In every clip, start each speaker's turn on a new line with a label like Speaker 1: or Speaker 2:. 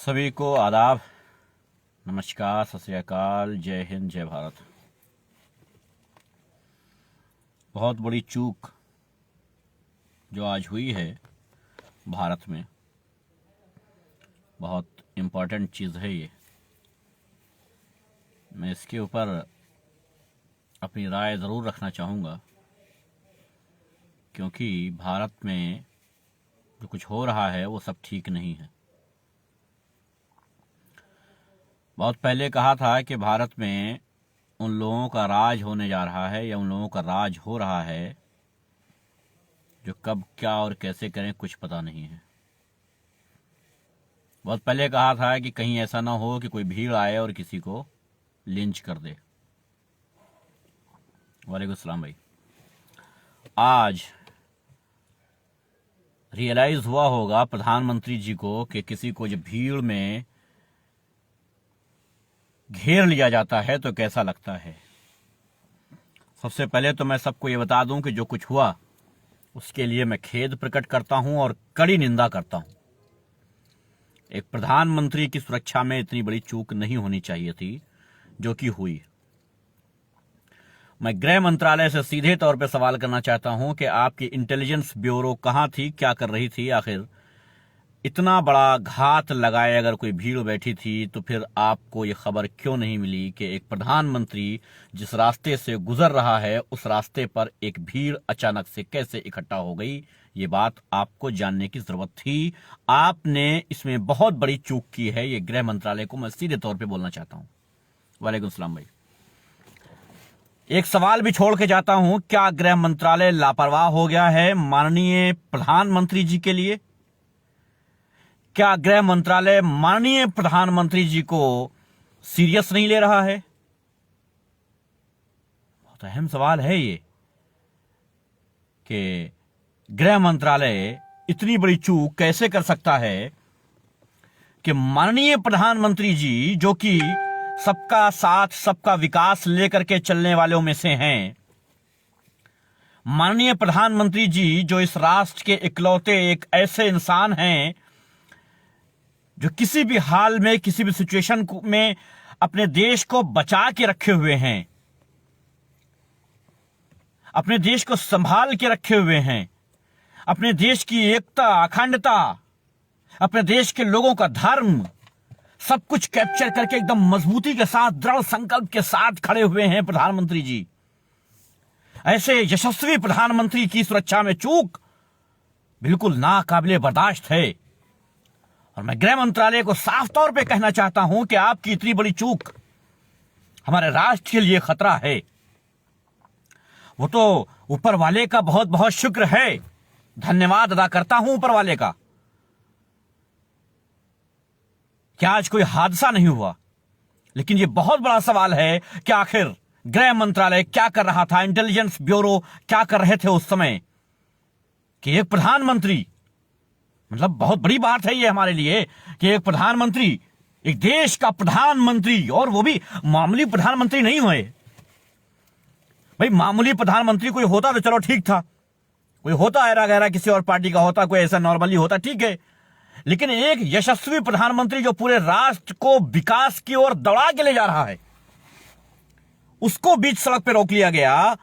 Speaker 1: सभी को आदाब, नमस्कार, सत श्री अकाल, जय हिंद, जय भारत। बहुत बड़ी चूक जो आज हुई है भारत में, बहुत इम्पोर्टेंट चीज़ है ये। मैं इसके ऊपर अपनी राय ज़रूर रखना चाहूँगा, क्योंकि भारत में जो कुछ हो रहा है वो सब ठीक नहीं है। बहुत पहले कहा था कि भारत में उन लोगों का राज होने जा रहा है या उन लोगों का राज हो रहा है जो कब क्या और कैसे करें कुछ पता नहीं है। बहुत पहले कहा था कि कहीं ऐसा ना हो कि कोई भीड़ आए और किसी को लिंच कर दे। वालेकुम सलाम भाई। आज रियलाइज हुआ होगा प्रधानमंत्री जी को कि किसी को जब भीड़ में घेर लिया जाता है तो कैसा लगता है। सबसे पहले तो मैं सबको ये बता दूं कि जो कुछ हुआ उसके लिए मैं खेद प्रकट करता हूं और कड़ी निंदा करता हूं। एक प्रधानमंत्री की सुरक्षा में इतनी बड़ी चूक नहीं होनी चाहिए थी जो कि हुई। मैं गृह मंत्रालय से सीधे तौर पे सवाल करना चाहता हूं कि आपकी इंटेलिजेंस ब्यूरो कहां थी, क्या कर रही थी। आखिर इतना बड़ा घात लगाए अगर कोई भीड़ बैठी थी तो फिर आपको ये खबर क्यों नहीं मिली कि एक प्रधानमंत्री जिस रास्ते से गुजर रहा है उस रास्ते पर एक भीड़ अचानक से कैसे इकट्ठा हो गई। ये बात आपको जानने की जरूरत थी। आपने इसमें बहुत बड़ी चूक की है। ये गृह मंत्रालय को मैं सीधे तौर पे बोलना चाहता हूं। वालेकुम सलाम भाई। एक सवाल भी छोड़ के जाता हूं, क्या गृह मंत्रालय लापरवाह हो गया है माननीय प्रधानमंत्री जी के लिए? क्या गृह मंत्रालय माननीय प्रधानमंत्री जी को सीरियस नहीं ले रहा है? बहुत अहम सवाल है ये कि गृह मंत्रालय इतनी बड़ी चूक कैसे कर सकता है कि माननीय प्रधानमंत्री जी जो कि सबका साथ सबका विकास लेकर के चलने वालों में से हैं, माननीय प्रधानमंत्री जी जो इस राष्ट्र के इकलौते एक ऐसे इंसान हैं जो किसी भी हाल में किसी भी सिचुएशन में अपने देश को बचा के रखे हुए हैं, अपने देश को संभाल के रखे हुए हैं, अपने देश की एकता, अखंडता, अपने देश के लोगों का धर्म सब कुछ कैप्चर करके एकदम मजबूती के साथ, दृढ़ संकल्प के साथ खड़े हुए हैं प्रधानमंत्री जी। ऐसे यशस्वी प्रधानमंत्री की सुरक्षा में चूक बिल्कुल नाकाबिले बर्दाश्त है। और मैं गृह मंत्रालय को साफ तौर पे कहना चाहता हूं कि आपकी इतनी बड़ी चूक हमारे राष्ट्र के लिए खतरा है। वो तो ऊपर वाले का बहुत बहुत शुक्र है, धन्यवाद अदा करता हूं ऊपर वाले का कि आज कोई हादसा नहीं हुआ। लेकिन ये बहुत बड़ा सवाल है कि आखिर गृह मंत्रालय क्या कर रहा था, इंटेलिजेंस ब्यूरो क्या कर रहे थे उस समय कि एक प्रधानमंत्री, मतलब बहुत बड़ी बात है ये हमारे लिए कि एक प्रधानमंत्री, एक देश का प्रधानमंत्री, और वो भी मामूली प्रधानमंत्री नहीं हुए। भाई मामूली प्रधानमंत्री कोई होता तो चलो ठीक था, कोई होता ऐरा गहरा किसी और पार्टी का होता, कोई ऐसा नॉर्मली होता, ठीक है। लेकिन एक यशस्वी प्रधानमंत्री जो पूरे राष्ट्र को विकास की ओर दौड़ा के ले जा रहा है, उसको बीच सड़क पे रोक लिया गया।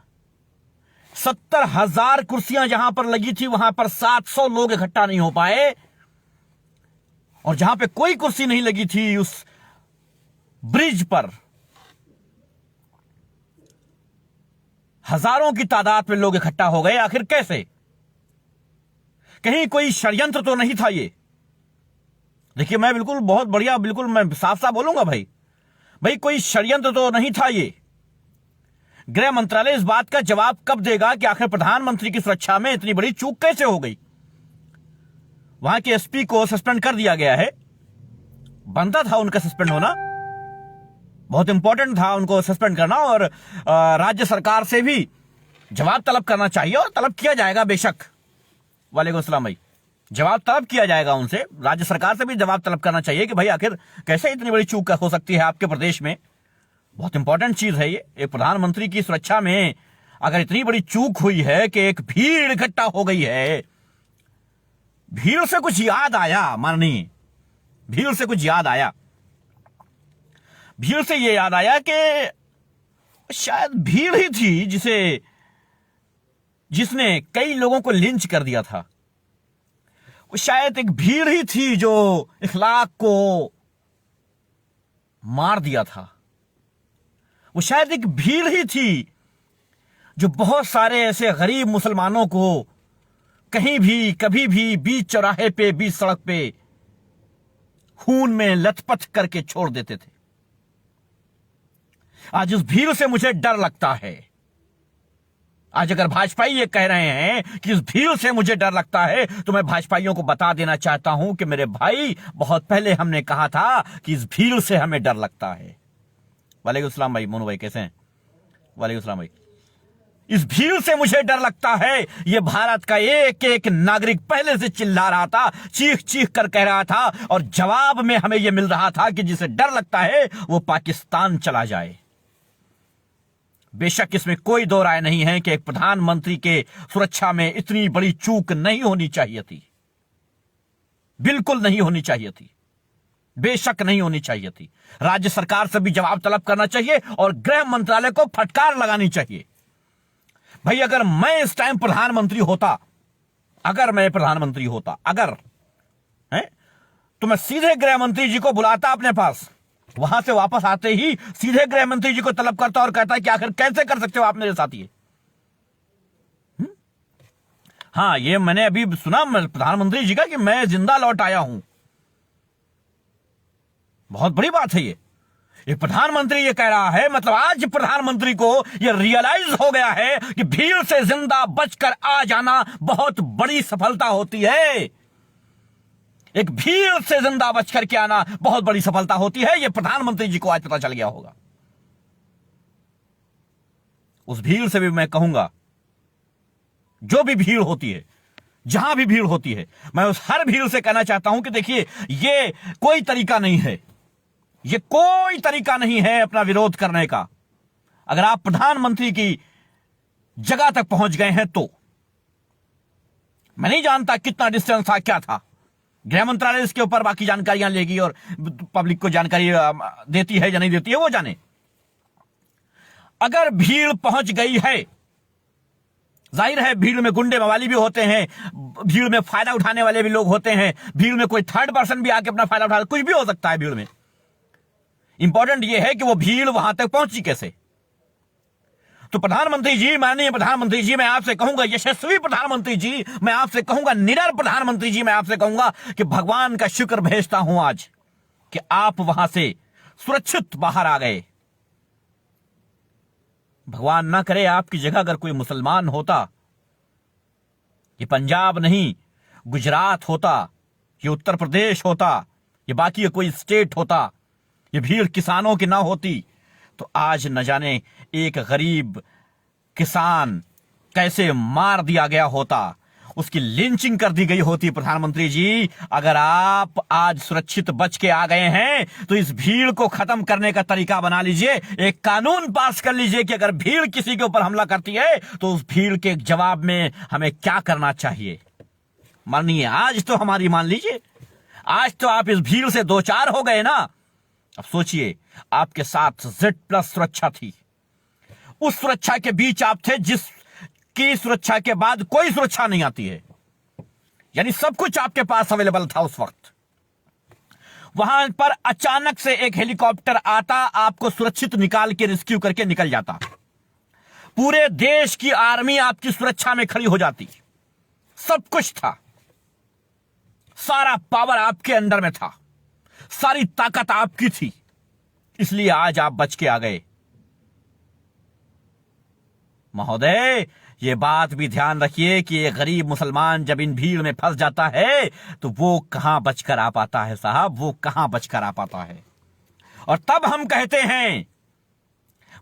Speaker 1: 70,000 कुर्सियां जहां पर लगी थी वहां पर 700 लोग इकट्ठा नहीं हो पाए, और जहां पे कोई कुर्सी नहीं लगी थी उस ब्रिज पर हजारों की तादाद में लोग इकट्ठा हो गए। आखिर कैसे? कहीं कोई षड्यंत्र तो नहीं था ये? देखिए मैं बिल्कुल बहुत बढ़िया, बिल्कुल मैं साफ साफ बोलूंगा भाई कोई षड्यंत्र तो नहीं था ये। गृह मंत्रालय इस बात का जवाब कब देगा कि आखिर प्रधानमंत्री की सुरक्षा में इतनी बड़ी चूक कैसे हो गई? वहां के एसपी को सस्पेंड कर दिया गया है, बनता था उनका सस्पेंड होना, बहुत इंपॉर्टेंट था उनको सस्पेंड करना, और राज्य सरकार से भी जवाब तलब करना चाहिए और तलब किया जाएगा बेशक। वालेकुम सलाम भाई। जवाब तलब किया जाएगा उनसे, राज्य सरकार से भी जवाब तलब करना चाहिए कि भाई आखिर कैसे इतनी बड़ी चूक हो सकती है आपके प्रदेश में। बहुत इंपॉर्टेंट चीज है ये। एक प्रधानमंत्री की सुरक्षा में अगर इतनी बड़ी चूक हुई है कि एक भीड़ इकट्ठा हो गई है, भीड़ से कुछ याद आया माननीय भीड़ से कुछ याद आया। भीड़ से ये याद आया कि शायद भीड़ ही थी जिसने कई लोगों को लिंच कर दिया था। वो शायद एक भीड़ ही थी जो इखलाक को मार दिया था। वो शायद एक भीड़ ही थी जो बहुत सारे ऐसे गरीब मुसलमानों को कहीं भी कभी भी बीच चौराहे पे, बीच सड़क पे खून में लथपथ करके छोड़ देते थे। आज उस भीड़ से मुझे डर लगता है। आज अगर भाजपाई ये कह रहे हैं कि इस भीड़ से मुझे डर लगता है, तो मैं भाजपाइयों को बता देना चाहता हूं कि मेरे भाई, बहुत पहले हमने कहा था कि इस भीड़ से हमें डर लगता है। वालेकुम सलाम भाई, मोनू भाई कैसे हैं? वालेकुम सलाम भाई। इस भीड़ से मुझे डर लगता है। यह भारत का एक एक नागरिक पहले से चिल्ला रहा था, चीख चीख कर कह रहा था, और जवाब में हमें यह मिल रहा था कि जिसे डर लगता है वो पाकिस्तान चला जाए। बेशक इसमें कोई दो राय नहीं है कि एक प्रधानमंत्री के सुरक्षा में इतनी बड़ी चूक नहीं होनी चाहिए थी, बिल्कुल नहीं होनी चाहिए थी, बेशक नहीं होनी चाहिए थी। राज्य सरकार से भी जवाब तलब करना चाहिए और गृह मंत्रालय को फटकार लगानी चाहिए। भाई अगर मैं इस टाइम प्रधानमंत्री होता, तो मैं सीधे गृह मंत्री जी को बुलाता अपने पास, वहां से वापस आते ही सीधे गृह मंत्री जी को तलब करता और कहता कि आखिर कैसे कर सकते हो आप मेरे साथ ये? हां, ये मैंने अभी सुना प्रधानमंत्री जी का कि मैं जिंदा लौट आया हूं। बहुत बड़ी बात है ये प्रधानमंत्री ये कह रहा है, मतलब आज प्रधानमंत्री को ये रियलाइज हो गया है कि भीड़ से जिंदा बचकर आ जाना बहुत बड़ी सफलता होती है। एक भीड़ से जिंदा बचकर के आना बहुत बड़ी सफलता होती है। यह प्रधानमंत्री जी को आज पता चल गया होगा। उस भीड़ से भी मैं कहूंगा, जो भी भीड़ होती है, जहां भी भीड़ होती है, मैं उस हर भीड़ से कहना चाहता हूं कि देखिए, ये कोई तरीका नहीं है, ये कोई तरीका नहीं है अपना विरोध करने का। अगर आप प्रधानमंत्री की जगह तक पहुंच गए हैं तो मैं नहीं जानता कितना डिस्टेंस था, क्या था। गृह मंत्रालय इसके ऊपर बाकी जानकारियां लेगी और पब्लिक को जानकारी देती है या नहीं देती है, वो जाने। अगर भीड़ पहुंच गई है, जाहिर है भीड़ में गुंडे मवाली भी होते हैं, भीड़ में फायदा उठाने वाले भी लोग होते हैं, भीड़ में कोई थर्ड पर्सन भी आके अपना फायदा उठा, कुछ भी हो सकता है भीड़ में। इंपॉर्टेंट यह है कि वो भीड़ वहां तक पहुंची कैसे। तो प्रधानमंत्री जी, माननीय प्रधानमंत्री जी, मैं आपसे कहूंगा, यशस्वी प्रधानमंत्री जी, मैं आपसे कहूंगा, निडर प्रधानमंत्री जी, मैं आपसे कहूंगा कि भगवान का शुक्र भेजता हूं आज कि आप वहां से सुरक्षित बाहर आ गए। भगवान ना करे आपकी जगह अगर कोई मुसलमान होता, ये पंजाब नहीं, गुजरात होता, ये उत्तर प्रदेश होता, ये बाकी कोई स्टेट होता, ये भीड़ किसानों की ना होती, तो आज न जाने एक गरीब किसान कैसे मार दिया गया होता, उसकी लिंचिंग कर दी गई होती। प्रधानमंत्री जी, अगर आप आज सुरक्षित बच के आ गए हैं तो इस भीड़ को खत्म करने का तरीका बना लीजिए, एक कानून पास कर लीजिए कि अगर भीड़ किसी के ऊपर हमला करती है तो उस भीड़ के जवाब में हमें क्या करना चाहिए। मानिए आज तो हमारी मान लीजिए, आज तो आप इस भीड़ से दो चार हो गए ना। अब सोचिए, आपके साथ Z+ सुरक्षा थी, उस सुरक्षा के बीच आप थे जिसकी सुरक्षा के बाद कोई सुरक्षा नहीं आती है, यानी सब कुछ आपके पास अवेलेबल था उस वक्त। वहां पर अचानक से एक हेलीकॉप्टर आता, आपको सुरक्षित निकाल के रेस्क्यू करके निकल जाता, पूरे देश की आर्मी आपकी सुरक्षा में खड़ी हो जाती, सब कुछ था, सारा पावर आपके अंडर में था, सारी ताकत आपकी थी, इसलिए आज आप बच के आ गए। महोदय, ये बात भी ध्यान रखिए कि ये गरीब मुसलमान जब इन भीड़ में फंस जाता है तो वो कहां बचकर आ पाता है साहब, वो कहां बचकर आ पाता है। और तब हम कहते हैं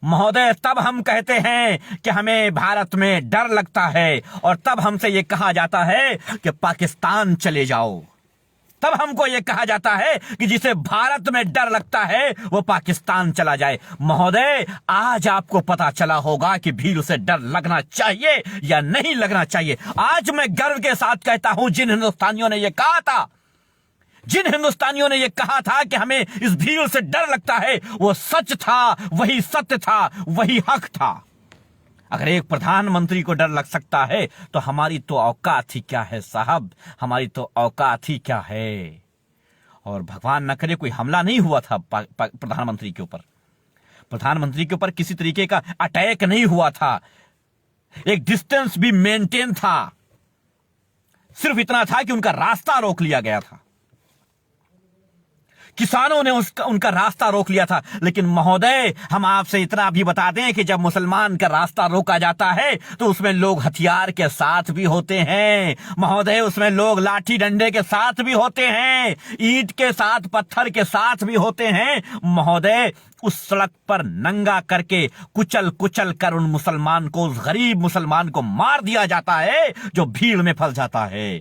Speaker 1: महोदय, तब हम कहते हैं कि हमें भारत में डर लगता है, और तब हमसे ये कहा जाता है कि पाकिस्तान चले जाओ। तब हमको यह कहा जाता है कि जिसे भारत में डर लगता है वो पाकिस्तान चला जाए। महोदय, आज आपको पता चला होगा कि भीड़ से डर लगना चाहिए या नहीं लगना चाहिए। आज मैं गर्व के साथ कहता हूं, जिन हिंदुस्तानियों ने यह कहा था, जिन हिंदुस्तानियों ने यह कहा था कि हमें इस भीड़ से डर लगता है, वो सच था, वही सत्य था, वही हक था। अगर एक प्रधानमंत्री को डर लग सकता है तो हमारी तो औकात ही क्या है साहब, हमारी तो औकात ही क्या है। और भगवान न करे कोई हमला नहीं हुआ था प्रधानमंत्री के ऊपर, प्रधानमंत्री के ऊपर किसी तरीके का अटैक नहीं हुआ था, एक डिस्टेंस भी मेंटेन था, सिर्फ इतना था कि उनका रास्ता रोक लिया गया था, किसानों ने उनका रास्ता रोक लिया था। लेकिन महोदय, हम आपसे इतना भी बता दें कि जब मुसलमान का रास्ता रोका जाता है तो उसमें लोग हथियार के साथ भी होते हैं महोदय, उसमें लोग लाठी डंडे के साथ भी होते हैं, ईंट के साथ, पत्थर के साथ भी होते हैं महोदय। उस सड़क पर नंगा करके कुचल कुचल कर उन मुसलमान को, उस गरीब मुसलमान को मार दिया जाता है जो भीड़ में फंस जाता है।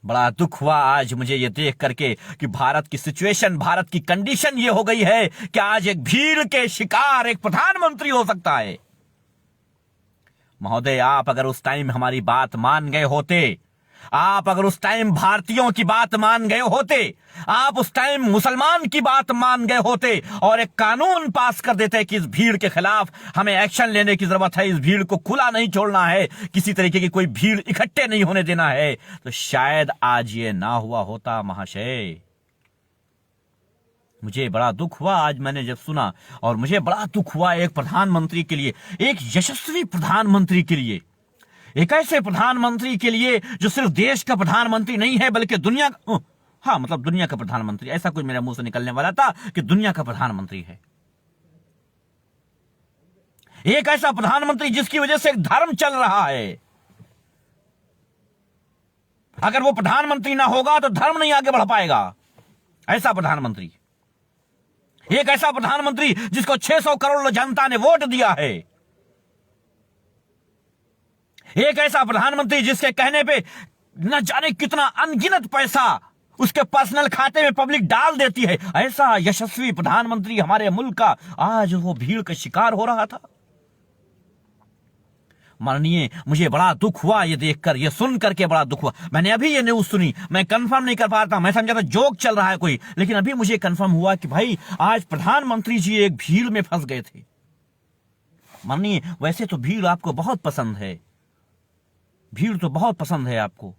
Speaker 1: बड़ा दुख हुआ आज मुझे ये देख करके कि भारत की सिचुएशन, भारत की कंडीशन ये हो गई है कि आज एक भीड़ के शिकार एक प्रधानमंत्री हो सकता है। महोदय, आप अगर उस टाइम हमारी बात मान गए होते, आप अगर उस टाइम भारतीयों की बात मान गए होते, आप उस टाइम मुसलमान की बात मान गए होते और एक कानून पास कर देते कि इस भीड़ के खिलाफ हमें एक्शन लेने की जरूरत है, इस भीड़ को खुला नहीं छोड़ना है, किसी तरीके की कोई भीड़ इकट्ठे नहीं होने देना है, तो शायद आज ये ना हुआ होता महाशय। मुझे बड़ा दुख हुआ आज मैंने जब सुना, और मुझे बड़ा दुख हुआ एक प्रधानमंत्री के लिए, एक यशस्वी प्रधानमंत्री के लिए, एक ऐसे प्रधानमंत्री के लिए जो सिर्फ देश का प्रधानमंत्री नहीं है बल्कि दुनिया, हाँ मतलब दुनिया का प्रधानमंत्री, ऐसा कुछ मेरे मुंह से निकलने वाला था कि दुनिया का प्रधानमंत्री है। एक ऐसा प्रधानमंत्री जिसकी वजह से एक धर्म चल रहा है। अगर वो प्रधानमंत्री ना होगा तो धर्म नहीं आगे बढ़ पाएगा। ऐसा प्रधानमंत्री, एक ऐसा प्रधानमंत्री जिसको 600 करोड़ जनता ने वोट दिया है। एक ऐसा प्रधानमंत्री जिसके कहने पे न जाने कितना अनगिनत पैसा उसके पर्सनल खाते में पब्लिक डाल देती है। ऐसा यशस्वी प्रधानमंत्री हमारे मुल्क का आज वो भीड़ का शिकार हो रहा था। माननीय, मुझे बड़ा दुख हुआ ये देखकर, ये सुन करके बड़ा दुख हुआ। मैंने अभी ये न्यूज सुनी, मैं कंफर्म नहीं कर पा रहा था, मैं समझा था जोक चल रहा है कोई, लेकिन अभी मुझे कंफर्म हुआ कि भाई आज प्रधानमंत्री जी एक भीड़ में फंस गए थे। माननीय, वैसे तो भीड़ आपको बहुत पसंद है, भीड़ तो बहुत पसंद है आपको,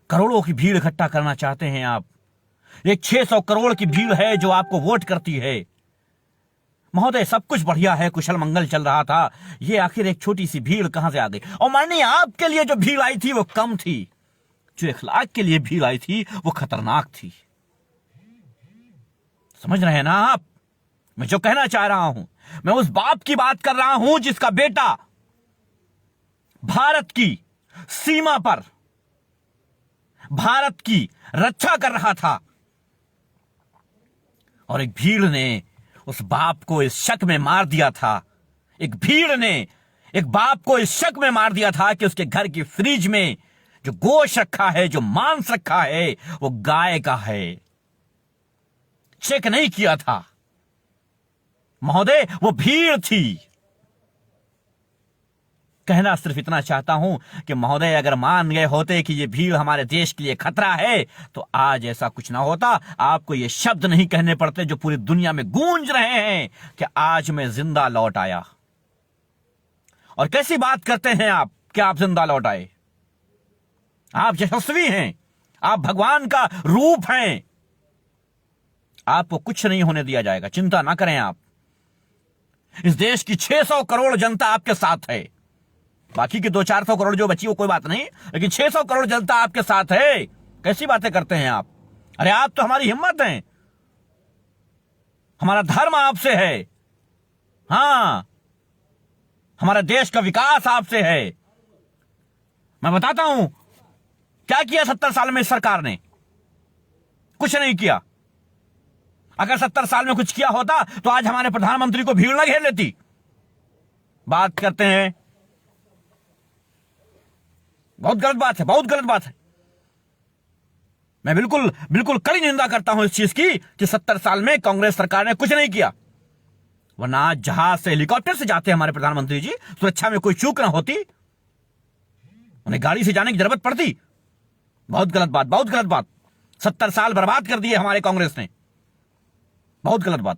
Speaker 1: करोड़ों की भीड़ इकट्ठा करना चाहते हैं आप। एक 600 करोड़ की भीड़ है जो आपको वोट करती है। महोदय, सब कुछ बढ़िया है, कुशल मंगल चल रहा था, ये आखिर एक छोटी सी भीड़ कहां से आ गई? और माननीय, आपके लिए जो भीड़ आई थी वो कम थी, जो इखलाक के लिए भीड़ आई थी वो खतरनाक थी। समझ रहे हैं ना आप मैं जो कहना चाह रहा हूं? मैं उस बाप की बात कर रहा हूं जिसका बेटा भारत की सीमा पर भारत की रक्षा कर रहा था, और एक भीड़ ने उस बाप को इस शक में मार दिया था। एक भीड़ ने एक बाप को इस शक में मार दिया था कि उसके घर की फ्रिज में जो गोश्त रखा है, जो मांस रखा है, वो गाय का है। चेक नहीं किया था महोदय, वो भीड़ थी। कहना सिर्फ इतना चाहता हूं कि महोदय, अगर मान गए होते कि ये भीड़ हमारे देश के लिए खतरा है तो आज ऐसा कुछ ना होता। आपको ये शब्द नहीं कहने पड़ते जो पूरी दुनिया में गूंज रहे हैं कि आज मैं जिंदा लौट आया। और कैसी बात करते हैं आप कि आप जिंदा लौट आए? आप यशस्वी हैं, आप भगवान का रूप हैं, आपको कुछ नहीं होने दिया जाएगा, चिंता ना करें आप। इस देश की 600 करोड़ जनता आपके साथ है, बाकी की 200-400 करोड़ जो बची वो कोई बात नहीं, लेकिन 600 करोड़ जनता आपके साथ है। कैसी बातें करते हैं आप? अरे आप तो हमारी हिम्मत हैं, हमारा धर्म आपसे है, हां हमारा देश का विकास आपसे है। मैं बताता हूं क्या किया 70 साल में इस सरकार ने। कुछ नहीं किया। अगर 70 साल में कुछ किया होता तो आज हमारे प्रधानमंत्री को भीड़ ना घेर लेती। बात करते हैं, बहुत गलत बात है, बहुत गलत बात है। मैं बिल्कुल बिल्कुल कड़ी निंदा करता हूं इस चीज की कि 70 साल में कांग्रेस सरकार ने कुछ नहीं किया। वरना आज जहाज से, हेलीकॉप्टर से जाते हमारे प्रधानमंत्री जी, सुरक्षा में कोई चूक ना होती, उन्हें गाड़ी से जाने की जरूरत पड़ती। बहुत गलत बात, बहुत गलत बात। 70 साल बर्बाद कर दिए हमारे कांग्रेस ने, बहुत गलत बात।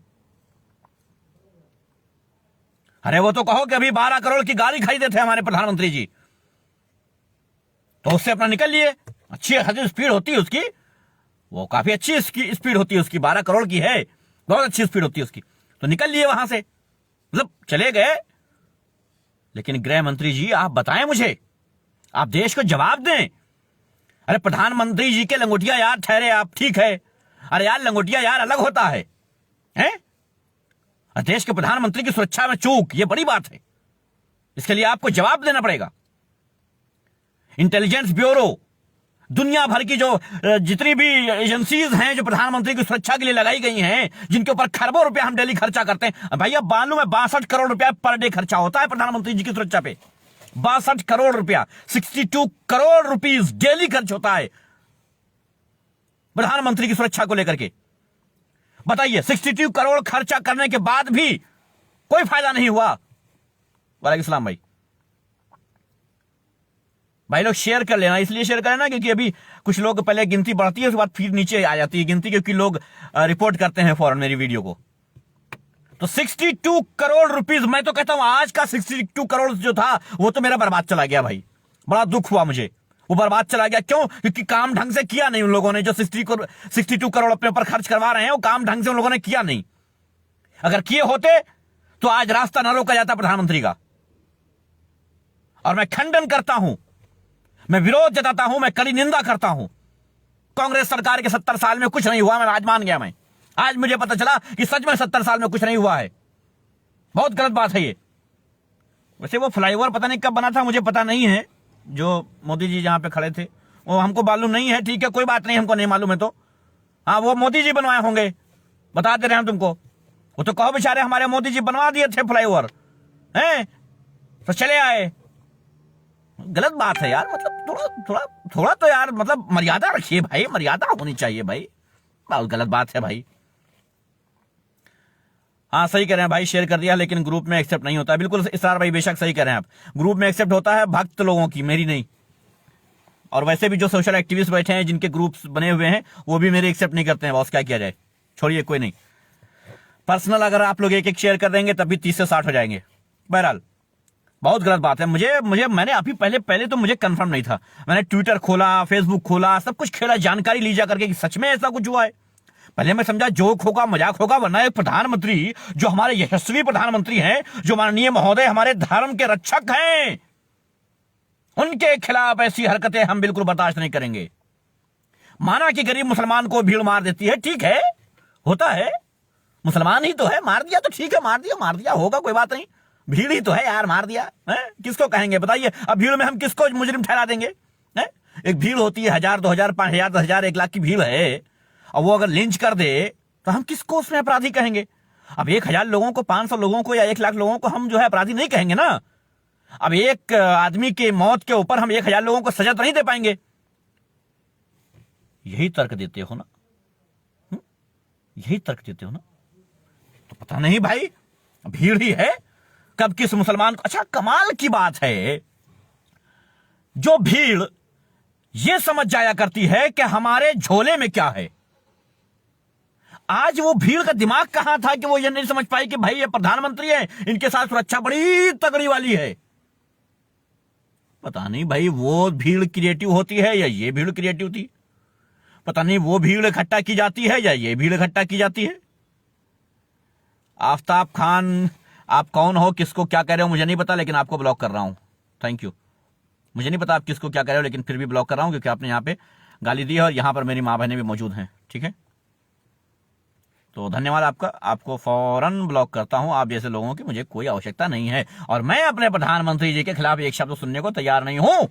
Speaker 1: अरे वो तो कहो कि अभी 12 करोड़ की गाड़ी खरीदे थे हमारे प्रधानमंत्री जी, तो उससे अपना निकल लिए। अच्छी खासी स्पीड होती है उसकी, वो काफी अच्छी स्पीड होती है उसकी, 12 करोड़ की है, बहुत अच्छी स्पीड होती है उसकी, तो निकल लिए वहां से, मतलब चले गए। लेकिन गृह मंत्री जी आप बताएं मुझे, आप देश को जवाब दें। अरे प्रधानमंत्री जी के लंगोटिया यार ठहरे आप, ठीक है, अरे यार लंगोटिया यार अलग होता है, हैं? देश के प्रधानमंत्री की सुरक्षा में चूक, ये बड़ी बात है, इसके लिए आपको जवाब देना पड़ेगा। इंटेलिजेंस ब्यूरो, दुनिया भर की जो जितनी भी एजेंसीज हैं जो प्रधानमंत्री की सुरक्षा के लिए लगाई गई हैं, जिनके ऊपर खरबों रुपया हम डेली खर्चा करते हैं, भैया मालूम है 62 करोड़ रुपया पर डे खर्चा होता है प्रधानमंत्री जी की सुरक्षा पे। 62 करोड़ रुपया, 62 करोड़ रुपीस डेली खर्च होता है प्रधानमंत्री की सुरक्षा को लेकर के। बताइए 62 करोड़ खर्चा करने के बाद भी कोई फायदा नहीं हुआ। वालेकुम सलाम भाई लोग शेयर कर लेना, इसलिए शेयर करें ना क्योंकि अभी कुछ लोग पहले गिनती बढ़ती है उसके बाद फिर नीचे आ जाती है गिनती, क्योंकि लोग रिपोर्ट करते हैं फौरन मेरी वीडियो को। तो 62 करोड़ रुपीस, मैं तो कहता हूं आज का 62 करोड़ जो था वो तो मेरा बर्बाद चला गया भाई, बड़ा दुख हुआ मुझे, वो बर्बाद चला गया। क्यों? क्योंकि काम ढंग से किया नहीं उन लोगों ने, जो 62 करोड़ अपने ऊपर खर्च करवा रहे हैं वो काम ढंग से उन लोगों ने किया नहीं। अगर किए होते तो आज रास्ता न रोका जाता प्रधानमंत्री का। और मैं खंडन करता हूं, मैं विरोध जताता हूं, मैं कड़ी निंदा करता हूं। कांग्रेस सरकार के 70 साल में कुछ नहीं हुआ, मैं आज मान गया। मैं आज मुझे पता चला कि सच में 70 साल में कुछ नहीं हुआ है, बहुत गलत बात है ये। वैसे वो फ्लाईओवर पता नहीं कब बना था, मुझे पता नहीं है, जो मोदी जी जहां पे खड़े थे वो हमको मालूम नहीं है, ठीक है कोई बात नहीं, हमको नहीं मालूम है तो हाँ वो मोदी जी बनवाए होंगे, बता दे रहे हैं हम तुमको। वो तो कहो बेचारे हमारे मोदी जी बनवा दिए थे फ्लाईओवर, हैं तो चले आए। गलत बात है यार, मतलब थोड़ा थोड़ा थोड़ा तो यार मतलब मर्यादा रखिए भाई, मर्यादा होनी चाहिए भाई, बहुत गलत बात है भाई। हाँ सही कह रहे हैं भाई, शेयर कर दिया लेकिन ग्रुप में एक्सेप्ट नहीं होता है। बिल्कुल इसरार भाई, बेशक सही कह रहे हैं आप, ग्रुप में एक्सेप्ट होता है भक्त लोगों की, मेरी नहीं। और वैसे भी जो सोशल एक्टिविस्ट बैठे हैं जिनके ग्रुप्स बने हुए हैं वो भी मेरे एक्सेप्ट नहीं करते हैं, बॉस क्या किया जाए, छोड़िए कोई नहीं। पर्सनल अगर आप लोग एक एक शेयर कर देंगे तब भी 30 से 60 हो जाएंगे। बहरहाल बहुत गलत बात है। मैंने अभी पहले तो मुझे कंफर्म नहीं था, मैंने ट्विटर खोला, फेसबुक खोला, सब कुछ खेला, जानकारी ली जा करके कि सच में ऐसा कुछ हुआ है। पहले मैं समझा जोक होगा, मजाक होगा, वरना एक प्रधानमंत्री जो हमारे यशस्वी प्रधानमंत्री हैं, जो माननीय महोदय हमारे धर्म के रक्षक हैं, उनके खिलाफ ऐसी हरकतें हम बिल्कुल बर्दाश्त नहीं करेंगे। माना कि गरीब मुसलमान को भीड़ मार देती है, ठीक है होता है, मुसलमान ही तो है, मार दिया तो ठीक है, मार दिया होगा, कोई बात नहीं, भीड़ ही तो है यार, मार दिया है, किसको कहेंगे बताइए। अब भीड़ में हम किसको मुजरिम ठहरा देंगे? एक भीड़ होती है 1000, 2000, 5000, 10,000, 1 लाख की भीड़ है, और वो अगर लिंच कर दे तो हम किसको उसमें अपराधी कहेंगे? अब 1000 लोगों को, 500 लोगों को या 1 लाख लोगों को हम जो है अपराधी नहीं कहेंगे ना। अब एक आदमी की मौत के ऊपर हम 1000 लोगों को सजा तो नहीं दे पाएंगे। यही तर्क देते हो ना, यही तर्क देते हो ना, तो पता नहीं भाई, भीड़ ही है, कब किस मुसलमान को। अच्छा कमाल की बात है, जो भीड़ ये समझ जाया करती है कि हमारे झोले में क्या है, आज वो भीड़ का दिमाग कहां था कि वो ये नहीं समझ पाई कि भाई ये प्रधानमंत्री है, इनके साथ सुरक्षा बड़ी तगड़ी वाली है। पता नहीं भाई वो भीड़ क्रिएटिव होती है या ये भीड़ क्रिएटिव थी, पता नहीं वो भीड़ इकट्ठा की जाती है या ये भीड़ इकट्ठा की जाती है। आफ्ताब खान आप कौन हो, किसको क्या कह रहे हो मुझे नहीं पता, लेकिन आपको ब्लॉक कर रहा हूं, थैंक यू। मुझे नहीं पता आप किसको क्या कह रहे हो, लेकिन फिर भी ब्लॉक कर रहा हूं क्योंकि आपने यहां पे गाली दी है और यहां पर मेरी मां बहनें भी मौजूद हैं, ठीक है। तो धन्यवाद आपका, आपको फौरन ब्लॉक करता हूं, आप जैसे लोगों की मुझे कोई आवश्यकता नहीं है। और मैं अपने प्रधानमंत्री जी के खिलाफ एक शब्द सुनने को तैयार नहीं हूं,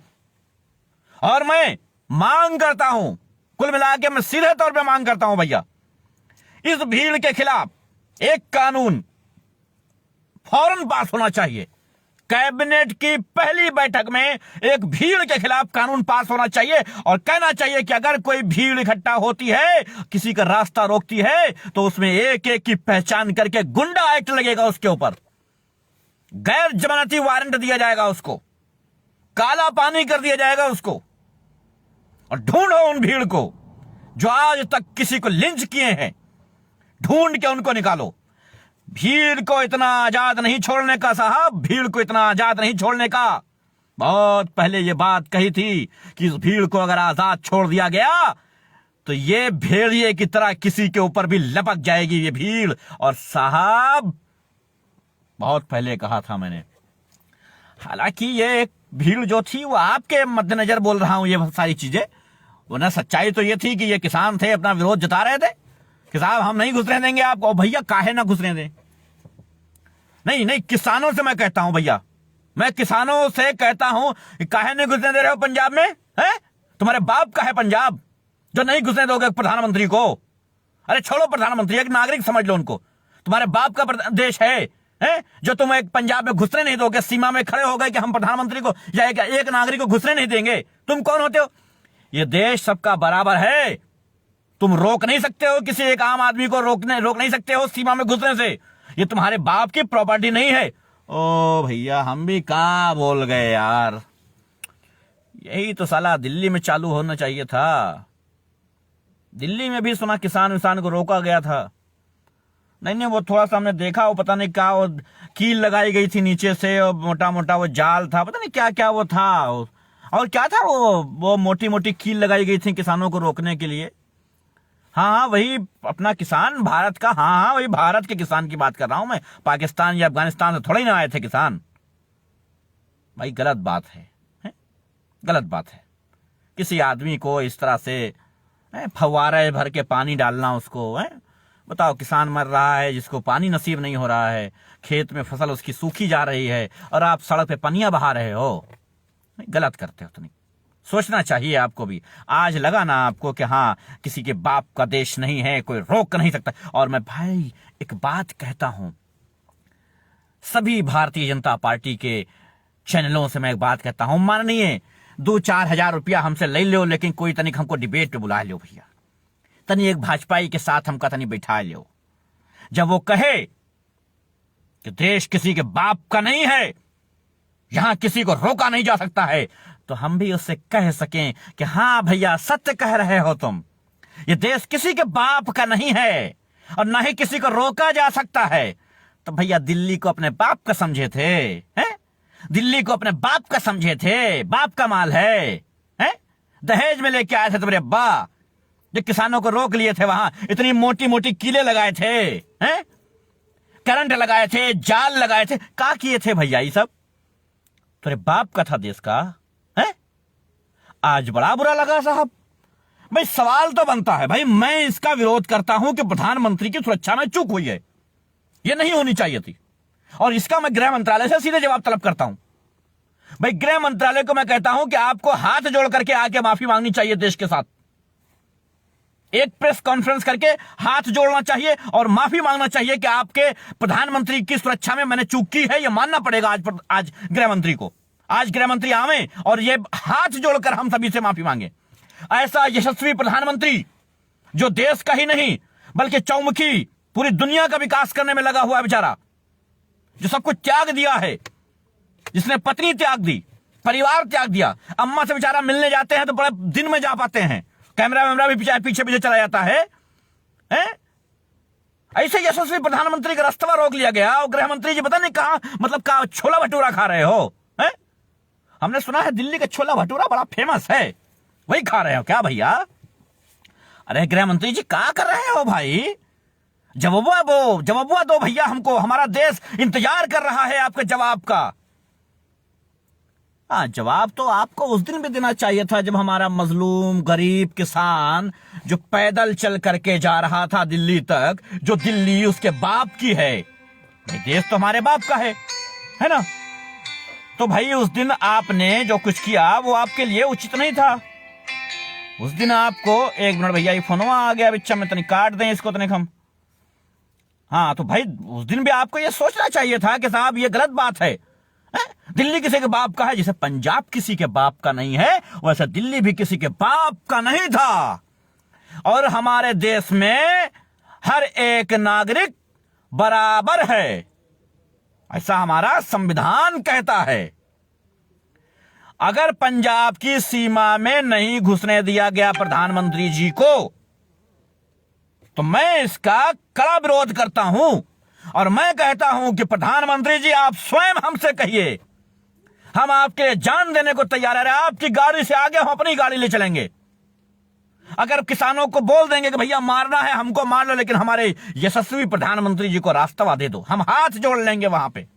Speaker 1: और मैं मांग करता हूं, कुल मिला के मैं सीधे तौर पर मांग करता हूं भैया, इस भीड़ के खिलाफ एक कानून फौरन पास होना चाहिए। कैबिनेट की पहली बैठक में एक भीड़ के खिलाफ कानून पास होना चाहिए और कहना चाहिए कि अगर कोई भीड़ इकट्ठा होती है, किसी का रास्ता रोकती है, तो उसमें एक एक की पहचान करके गुंडा एक्ट लगेगा उसके ऊपर, गैर जमानती वारंट दिया जाएगा उसको, काला पानी कर दिया जाएगा उसको, और ढूंढो उन भीड़ को जो आज तक किसी को लिंच किए हैं, ढूंढ के उनको निकालो। भीड़ को इतना आजाद नहीं छोड़ने का साहब, भीड़ को इतना आजाद नहीं छोड़ने का। बहुत पहले ये बात कही थी कि इस भीड़ को अगर आजाद छोड़ दिया गया तो ये भेड़िए की तरह किसी के ऊपर भी लपक जाएगी ये भीड़। और साहब बहुत पहले कहा था मैंने, हालांकि ये भीड़ जो थी वो आपके मद्देनजर बोल रहा हूं ये सारी चीजें, वरना सच्चाई तो ये थी कि ये किसान थे, अपना विरोध जता रहे थे कि साहब हम नहीं घुसने देंगे आपको। भैया काहे ना घुसने दें? नहीं नहीं, किसानों से मैं कहता हूं भैया, मैं किसानों से कहता हूं कि काहे नहीं घुसने दे रहे हो पंजाब में? है तुम्हारे बाप का है पंजाब जो नहीं घुसने दोगे प्रधानमंत्री को? अरे छोड़ो प्रधानमंत्री, एक नागरिक समझ लो उनको। तुम्हारे बाप का देश है जो तुम एक पंजाब में घुसने नहीं दोगे, सीमा में खड़े हो गए कि हम प्रधानमंत्री को या एक नागरिक को घुसने नहीं देंगे। तुम कौन होते हो? ये देश सबका बराबर है, तुम रोक नहीं सकते हो किसी एक आम आदमी को, रोक नहीं सकते हो सीमा में घुसने से। ये तुम्हारे बाप की प्रॉपर्टी नहीं है। ओ भैया हम भी कहां बोल गए यार, यही तो साला दिल्ली में चालू होना चाहिए था। दिल्ली में भी सुना किसान विसान को रोका गया था। नहीं वो थोड़ा सा हमने देखा, वो पता नहीं क्या वो कील लगाई गई थी नीचे से, और मोटा मोटा वो जाल था, पता नहीं क्या क्या वो था, और क्या था वो मोटी मोटी कील लगाई गई थी किसानों को रोकने के लिए। हाँ वही अपना किसान भारत का, हाँ वही भारत के किसान की बात कर रहा हूं मैं, पाकिस्तान या अफगानिस्तान से थोड़े ही ना आए थे किसान। भाई गलत बात है? गलत बात है किसी आदमी को इस तरह से फव्वारे भर के पानी डालना उसको। बताओ, किसान मर रहा है जिसको पानी नसीब नहीं हो रहा है, खेत में फसल उसकी सूखी जा रही है, और आप सड़क पे पनिया बहा रहे हो। गलत करते हो। तो नहीं सोचना चाहिए आपको भी। आज लगा ना आपको कि हाँ किसी के बाप का देश नहीं है, कोई रोक नहीं सकता। और मैं भाई एक बात कहता हूं, सभी भारतीय जनता पार्टी के चैनलों से मैं एक बात कहता हूं, माननीय 2-4 हजार रुपया हमसे ले लो, लेकिन कोई तनिक हमको डिबेट पे बुला लो भैया, तनी एक भाजपाई के साथ हमका तनी बैठा लो। जब वो कहे कि देश किसी के बाप का नहीं है, यहां किसी को रोका नहीं जा सकता है, तो हम भी उससे कह सकें कि हां भैया सत्य कह रहे हो तुम, ये देश किसी के बाप का नहीं है और ना ही किसी को रोका जा सकता है। तो भैया दिल्ली को अपने बाप का समझे थे, हैं? दिल्ली को अपने बाप का समझे थे, बाप का माल है, हैं? दहेज में लेके आए थे तुम्हारे अब्बा, जो किसानों को रोक लिए थे, वहां इतनी मोटी मोटी कीले लगाए थे, हैं? करंट लगाए थे, जाल लगाए थे, क्या किए थे भैया? ये सब तेरे बाप का था देश का, है? आज बड़ा बुरा लगा साहब। भाई सवाल तो बनता है, भाई मैं इसका विरोध करता हूं कि प्रधानमंत्री की सुरक्षा में चूक हुई है, यह नहीं होनी चाहिए थी, और इसका मैं गृह मंत्रालय से सीधे जवाब तलब करता हूं। भाई गृह मंत्रालय को मैं कहता हूं कि आपको हाथ जोड़ करके आके माफी मांगनी चाहिए देश के साथ, एक प्रेस कॉन्फ्रेंस करके हाथ जोड़ना चाहिए और माफी मांगना चाहिए कि आपके प्रधानमंत्री की सुरक्षा में मैंने चूक की है, यह मानना पड़ेगा आज गृह मंत्री को। आज गृह मंत्री आवे और ये हाथ जोड़कर हम सभी से माफी मांगे। ऐसा यशस्वी प्रधानमंत्री जो देश का ही नहीं बल्कि चौमुखी पूरी दुनिया का विकास करने में लगा हुआ है बेचारा, जो सब कुछ त्याग दिया है, जिसने पत्नी त्याग दी, परिवार त्याग दिया, अम्मा से बेचारा मिलने जाते हैं तो बड़े दिन में जा पाते हैं, कैमरा वैमरा भी पीछे पीछे चला जाता है, ऐसे यशस्वी प्रधानमंत्री का रास्ता रोक लिया गया और गृह मंत्री जी पता नहीं कहां, मतलब कहां छोला भटूरा खा रहे हो, हैं? हमने सुना है दिल्ली का छोला भटूरा बड़ा फेमस है, वही खा रहे हो क्या भैया? अरे गृह मंत्री जी क्या कर रहे हो भाई? जवाब दो भैया हमको, हमारा देश इंतजार कर रहा है आपके जवाब का। हाँ जवाब तो आपको उस दिन भी देना चाहिए था जब हमारा मजलूम गरीब किसान जो पैदल चल करके जा रहा था दिल्ली तक, जो दिल्ली उसके बाप की है, भाई देश तो हमारे बाप का है ना? तो भाई उस दिन आपने जो कुछ किया वो आपके लिए उचित नहीं था। उस दिन आपको, एक मिनट भैया ये फोनवा आ गया बिच्चा में, तनिक काट दें इसको तनिक हम। हाँ तो भाई उस दिन भी आपको ये सोचना चाहिए था कि साहब ये गलत बात है, दिल्ली किसी के बाप का है, जैसे पंजाब किसी के बाप का नहीं है वैसे दिल्ली भी किसी के बाप का नहीं था। और हमारे देश में हर एक नागरिक बराबर है, ऐसा हमारा संविधान कहता है। अगर पंजाब की सीमा में नहीं घुसने दिया गया प्रधानमंत्री जी को, तो मैं इसका कड़ा विरोध करता हूं और मैं कहता हूं कि प्रधानमंत्री जी आप स्वयं हमसे कहिए, हम आपके लिए जान देने को तैयार है। आपकी गाड़ी से आगे हम अपनी गाड़ी ले चलेंगे। अगर किसानों को बोल देंगे कि भैया मारना है हमको मार लो, लेकिन हमारे यशस्वी प्रधानमंत्री जी को रास्ता दे दो, हम हाथ जोड़ लेंगे वहां पे,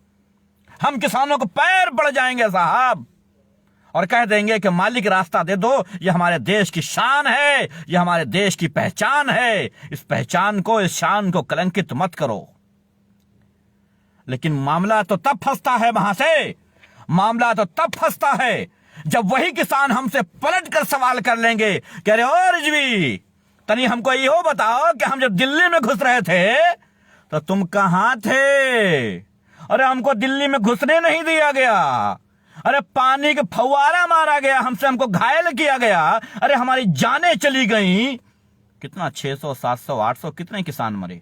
Speaker 1: हम किसानों को पैर पड़ जाएंगे साहब, और कह देंगे कि मालिक रास्ता दे दो, ये हमारे देश की शान है, ये हमारे देश की पहचान है, इस पहचान को, इस शान को कलंकित मत करो। लेकिन मामला तो तब फंसता है वहां से, मामला तो तब फंसता है जब वही किसान हमसे पलट कर सवाल कर लेंगे कि अरे ओ रिजवी, तनी हमको यो बताओ कि हम जब दिल्ली में घुस रहे थे तो तुम कहां थे? अरे हमको दिल्ली में घुसने नहीं दिया गया, अरे पानी का फव्वारा मारा गया हमसे, हमको घायल किया गया, अरे हमारी जानें चली गई। कितना 600, 700, 800 कितने किसान मरे।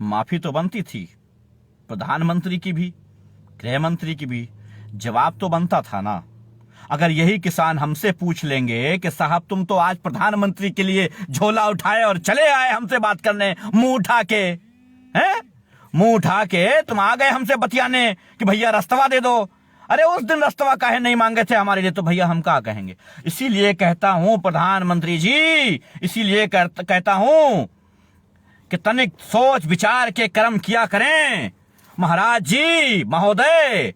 Speaker 1: माफी तो बनती थी प्रधानमंत्री की भी, गृह मंत्री की भी, जवाब तो बनता था ना। अगर यही किसान हमसे पूछ लेंगे कि साहब तुम तो आज प्रधानमंत्री के लिए झोला उठाए और चले आए हमसे बात करने, मुंह उठा के, हैं मुंह उठा के तुम आ गए हमसे बतियाने कि भैया रास्ता दे दो। अरे उस दिन रास्ता काहे नहीं मांगे थे हमारे लिए, तो भैया हम क्या कहेंगे। इसीलिए कहता हूं प्रधानमंत्री जी, इसीलिए कहता हूं कि तनिक सोच विचार के कर्म किया करें। महाराज जी, महोदय,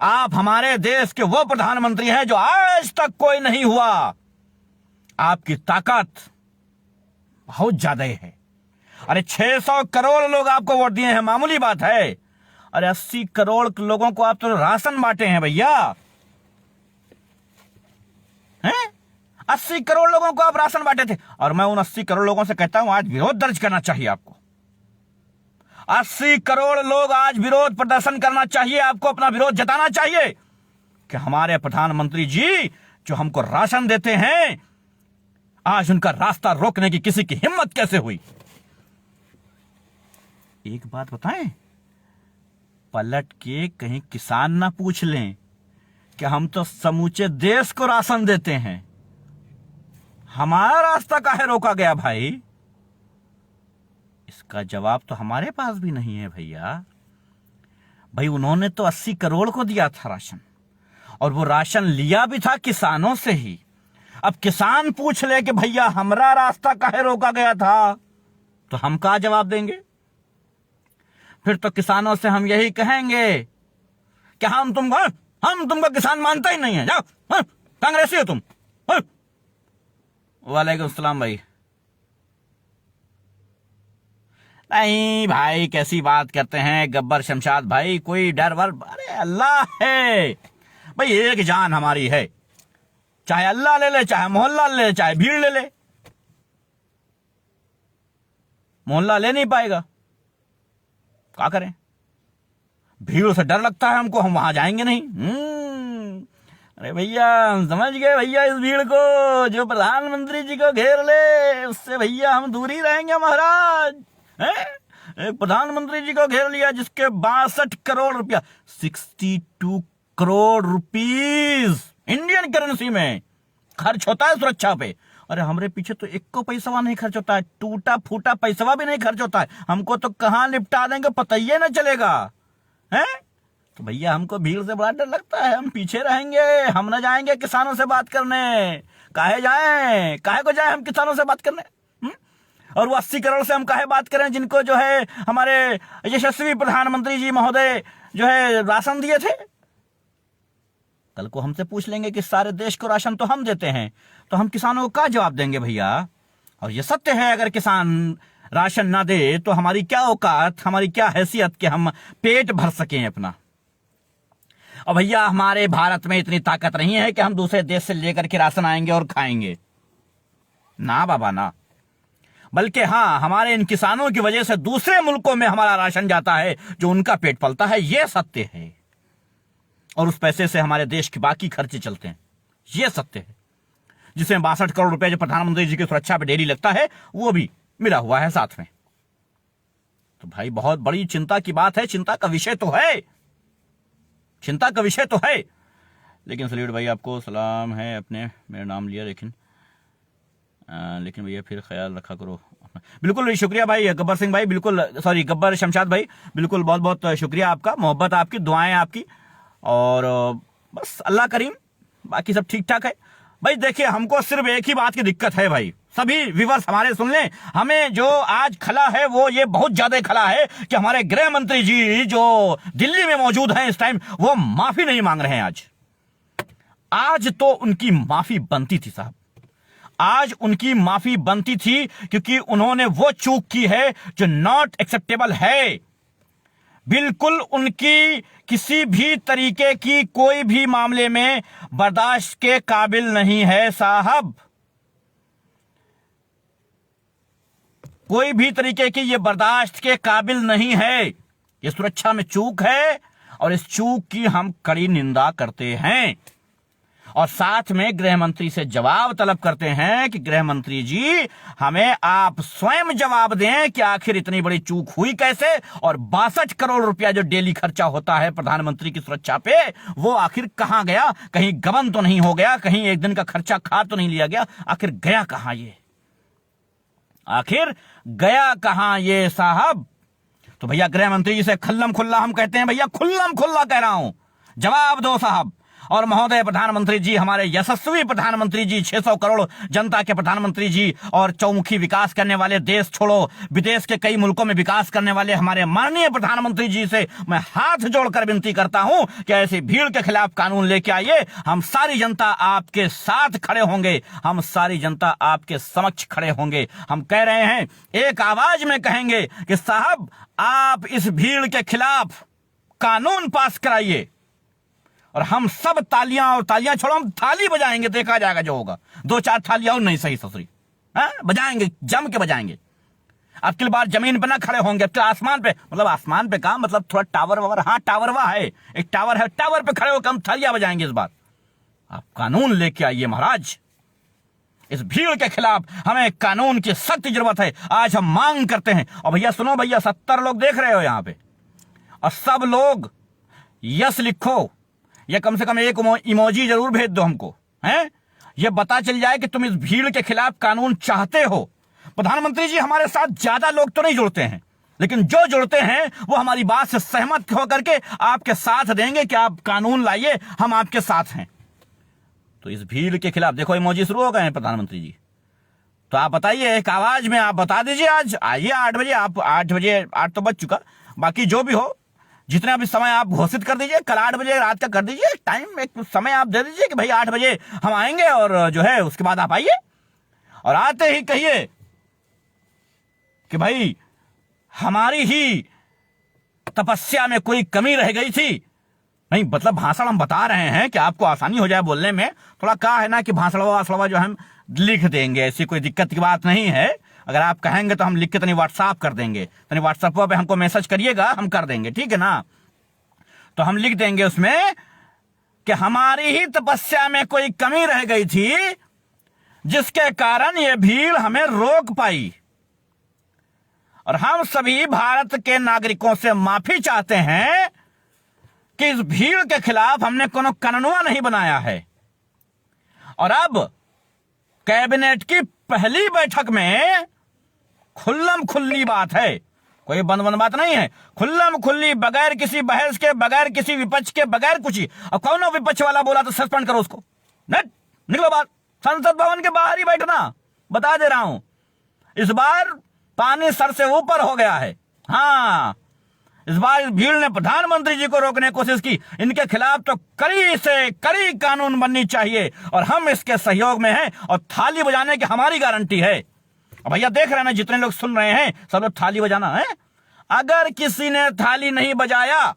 Speaker 1: आप हमारे देश के वो प्रधानमंत्री हैं जो आज तक कोई नहीं हुआ। आपकी ताकत बहुत ज्यादा है। अरे 600 करोड़ लोग आपको वोट दिए हैं, मामूली बात है। अरे 80 करोड़ लोगों को आप तो राशन बांटे हैं भैया, हैं? 80 करोड़ लोगों को आप राशन बांटे थे, और मैं उन 80 करोड़ लोगों से कहता हूं आज विरोध दर्ज करना चाहिए आपको। 80 करोड़ लोग आज विरोध प्रदर्शन करना चाहिए, आपको अपना विरोध जताना चाहिए कि हमारे प्रधानमंत्री जी जो हमको राशन देते हैं, आज उनका रास्ता रोकने की किसी की हिम्मत कैसे हुई। एक बात बताएं, पलट के कहीं किसान ना पूछ लें कि हम तो समूचे देश को राशन देते हैं, हमारा रास्ता काहे रोका गया भाई। इसका जवाब तो हमारे पास भी नहीं है भैया। भाई उन्होंने तो 80 करोड़ को दिया था राशन, और वो राशन लिया भी था किसानों से ही। अब किसान पूछ ले कि भैया हमारा रास्ता काहे रोका गया था, तो हम क्या जवाब देंगे। फिर तो किसानों से हम यही कहेंगे कि हम तुमको किसान मानता ही नहीं है, जाओ, कांग्रेसी हो तुम। वालेकुम सलाम भाई। नहीं भाई, कैसी बात करते हैं गब्बर शमशाद भाई, कोई डर वर, अरे अल्लाह है भाई, एक जान हमारी है, चाहे अल्लाह ले ले, चाहे मोहल्ला ले ले, चाहे भीड़ ले ले। मोहल्ला ले नहीं पाएगा, क्या करें, भीड़ से डर लगता है हमको, हम वहां जाएंगे नहीं। अरे भैया हम समझ गए भैया, इस भीड़ को जो प्रधानमंत्री जी को घेर ले उससे भैया हम दूर ही रहेंगे महाराज। एक प्रधानमंत्री जी को घेर लिया जिसके 62 करोड़ रुपया, 62 करोड़ रुपीस इंडियन करेंसी में खर्च होता है सुरक्षा पे। अरे हमारे पीछे तो एक को पैसा नहीं खर्च होता है, टूटा फूटा पैसा भी नहीं खर्च होता है। हमको तो कहां निपटा देंगे पता ही ना चलेगा, हैं? तो भैया हमको भीड़ से बड़ा डर लगता है, हम पीछे रहेंगे, हम ना जाएंगे किसानों से बात करने। काहे जाएं, काहे को जाएं हम किसानों से बात करने। और वो 80 करोड़ से हम काहे बात करें जिनको जो है हमारे यशस्वी प्रधानमंत्री जी महोदय जो है राशन दिए थे। कल को हमसे पूछ लेंगे कि सारे देश को राशन तो हम देते हैं, तो हम किसानों को क्या जवाब देंगे भैया। और ये सत्य है, अगर किसान राशन ना दे तो हमारी क्या औकात, हमारी क्या हैसियत कि हम पेट भर सकें अपना। और भैया हमारे भारत में इतनी ताकत नहीं है कि हम दूसरे देश से लेकर के राशन आएंगे और खाएंगे, ना बाबा ना। बल्कि हाँ, हमारे इन किसानों की वजह से दूसरे मुल्कों में हमारा राशन जाता है, जो उनका पेट पलता है, यह सत्य है। और उस पैसे से हमारे देश के बाकी खर्चे चलते हैं, यह सत्य है। जिसमें 62 करोड़ रुपए जो प्रधानमंत्री जी की सुरक्षा पे डेली लगता है, वो भी मिला हुआ है साथ में। तो भाई बहुत बड़ी चिंता की बात है, चिंता का विषय तो है, चिंता का विषय तो है लेकिन सल्यूट भाई आपको, सलाम है, अपने मेरा नाम लिया लेकिन भैया फिर ख्याल रखा करो। बिल्कुल शुक्रिया भाई गब्बर सिंह भाई, बिल्कुल सॉरी गब्बर शमशाद भाई, बिल्कुल बहुत बहुत शुक्रिया आपका, मोहब्बत आपकी, दुआएं आपकी, और बस अल्लाह करीम, बाकी सब ठीक ठाक है भाई। देखिए हमको सिर्फ एक ही बात की दिक्कत है भाई, सभी व्यूअर्स हमारे सुन लें, हमें जो आज खला है वो ये बहुत ज्यादा खला है कि हमारे गृह मंत्री जी जो दिल्ली में मौजूद हैं इस टाइम, वो माफी नहीं मांग रहे हैं। आज तो उनकी माफी बनती थी साहब, आज उनकी माफी बनती थी, क्योंकि उन्होंने वो चूक की है जो नॉट एक्सेप्टेबल है। बिल्कुल उनकी किसी भी तरीके की कोई भी मामले में बर्दाश्त के काबिल नहीं है साहब, कोई भी तरीके की ये बर्दाश्त के काबिल नहीं है। ये सुरक्षा में चूक है और इस चूक की हम कड़ी निंदा करते हैं, और साथ में गृह मंत्री से जवाब तलब करते हैं कि गृह मंत्री जी हमें आप स्वयं जवाब दें कि आखिर इतनी बड़ी चूक हुई कैसे, और 62 करोड़ रुपया जो डेली खर्चा होता है प्रधानमंत्री की सुरक्षा पे, वो आखिर कहां गया? कहीं गबन तो नहीं हो गया? कहीं एक दिन का खर्चा खा तो नहीं लिया गया? आखिर गया कहां ये? आखिर गया कहां ये साहब? तो भैया गृह मंत्री जी से खुल्लम खुल्ला हम कहते हैं, भैया खुल्लम खुल्ला कह रहा हूं, जवाब दो साहब। और महोदय प्रधानमंत्री जी, हमारे यशस्वी प्रधानमंत्री जी, 600 करोड़ जनता के प्रधानमंत्री जी, और चौमुखी विकास करने वाले, देश छोड़ो विदेश के कई मुल्कों में विकास करने वाले हमारे माननीय प्रधानमंत्री जी से मैं हाथ जोड़कर विनती करता हूं कि ऐसी भीड़ के खिलाफ कानून लेके आइए। हम सारी जनता आपके साथ खड़े होंगे, हम सारी जनता आपके समक्ष खड़े होंगे। हम कह रहे हैं, एक आवाज में कहेंगे कि साहब आप इस भीड़ के खिलाफ कानून पास कराइए, और हम सब तालियां, और तालियां छोड़ो, हम थाली बजाएंगे, देखा जाएगा जो होगा। 2-4 थालियां और नहीं सही ससुरी बजाएंगे, जम के बजाएंगे। अब की बार जमीन पे ना खड़े होंगे, अब तो आसमान पे, मतलब आसमान पे कहा, मतलब थोड़ा टावर वावर, हाँ टावर वहां है, एक टावर है, टावर पे खड़े होकर हम थालियां बजाएंगे। इस बार आप कानून लेके आइए महाराज, इस भीड़ के खिलाफ हमें कानून की सख्त जरूरत है, आज हम मांग करते हैं। और भैया सुनो भैया, 70 लोग देख रहे हो यहां पे, और सब लोग यस लिखो, या कम से कम एक इमोजी जरूर भेज दो हमको, हैं? ये बता चल जाए कि तुम इस भीड़ के खिलाफ कानून चाहते हो। प्रधानमंत्री जी हमारे साथ ज्यादा लोग तो नहीं जुड़ते हैं, लेकिन जो जुड़ते हैं वो हमारी बात से सहमत होकर के आपके साथ देंगे कि आप कानून लाइए, हम आपके साथ हैं। तो इस भीड़ के खिलाफ देखो इमोजी शुरू हो गए हैं प्रधानमंत्री जी, तो आप बताइए एक आवाज में, आप बता दीजिए। आज आइए 8 बजे, आप 8 बजे, 8 तो बज चुका, बाकी जो भी हो, जितना भी समय आप घोषित कर दीजिए, कल 8 बजे रात का कर दीजिए टाइम, एक समय आप दे दीजिए कि भाई 8 बजे हम आएंगे, और जो है उसके बाद आप आइए, और आते ही कहिए कि भाई हमारी ही तपस्या में कोई कमी रह गई थी। नहीं मतलब भाषण हम बता रहे हैं कि आपको आसानी हो जाए बोलने में, थोड़ा कहा है ना कि भाषणवा जो हम लिख देंगे, ऐसी कोई दिक्कत की बात नहीं है। अगर आप कहेंगे तो हम लिख के तनी व्हाट्सएप कर देंगे, तनी व्हाट्सएप पे हमको मैसेज करिएगा, हम कर देंगे, ठीक है ना? तो हम लिख देंगे उसमें कि हमारी ही तपस्या में कोई कमी रह गई थी, जिसके कारण यह भीड़ हमें रोक पाई, और हम सभी भारत के नागरिकों से माफी चाहते हैं कि इस भीड़ के खिलाफ हमने कोनो कानून नहीं बनाया है। और अब कैबिनेट की पहली बैठक में खुल्लम खुल्ली बात है, कोई बंद बात नहीं है, खुल्लम खुल्ली, बगैर किसी बहस के, बगैर किसी विपक्ष के, बगैर कुछ ही। और कौन विपक्ष वाला बोला तो सस्पेंड करो उसको, नेट निकलो बात, संसद भवन के बाहर ही बैठना, बता दे रहा हूं। इस बार पानी सर से ऊपर हो गया है। हाँ, इस बार इस भीड़ ने प्रधानमंत्री जी को रोकने की कोशिश की, इनके खिलाफ तो कड़ी से कड़ी कानून बननी चाहिए, और हम इसके सहयोग में हैं, और थाली बजाने की हमारी गारंटी है। भैया देख रहे हैं ना, जितने लोग सुन रहे हैं सब लोग थाली बजाना है। अगर किसी ने थाली नहीं बजाया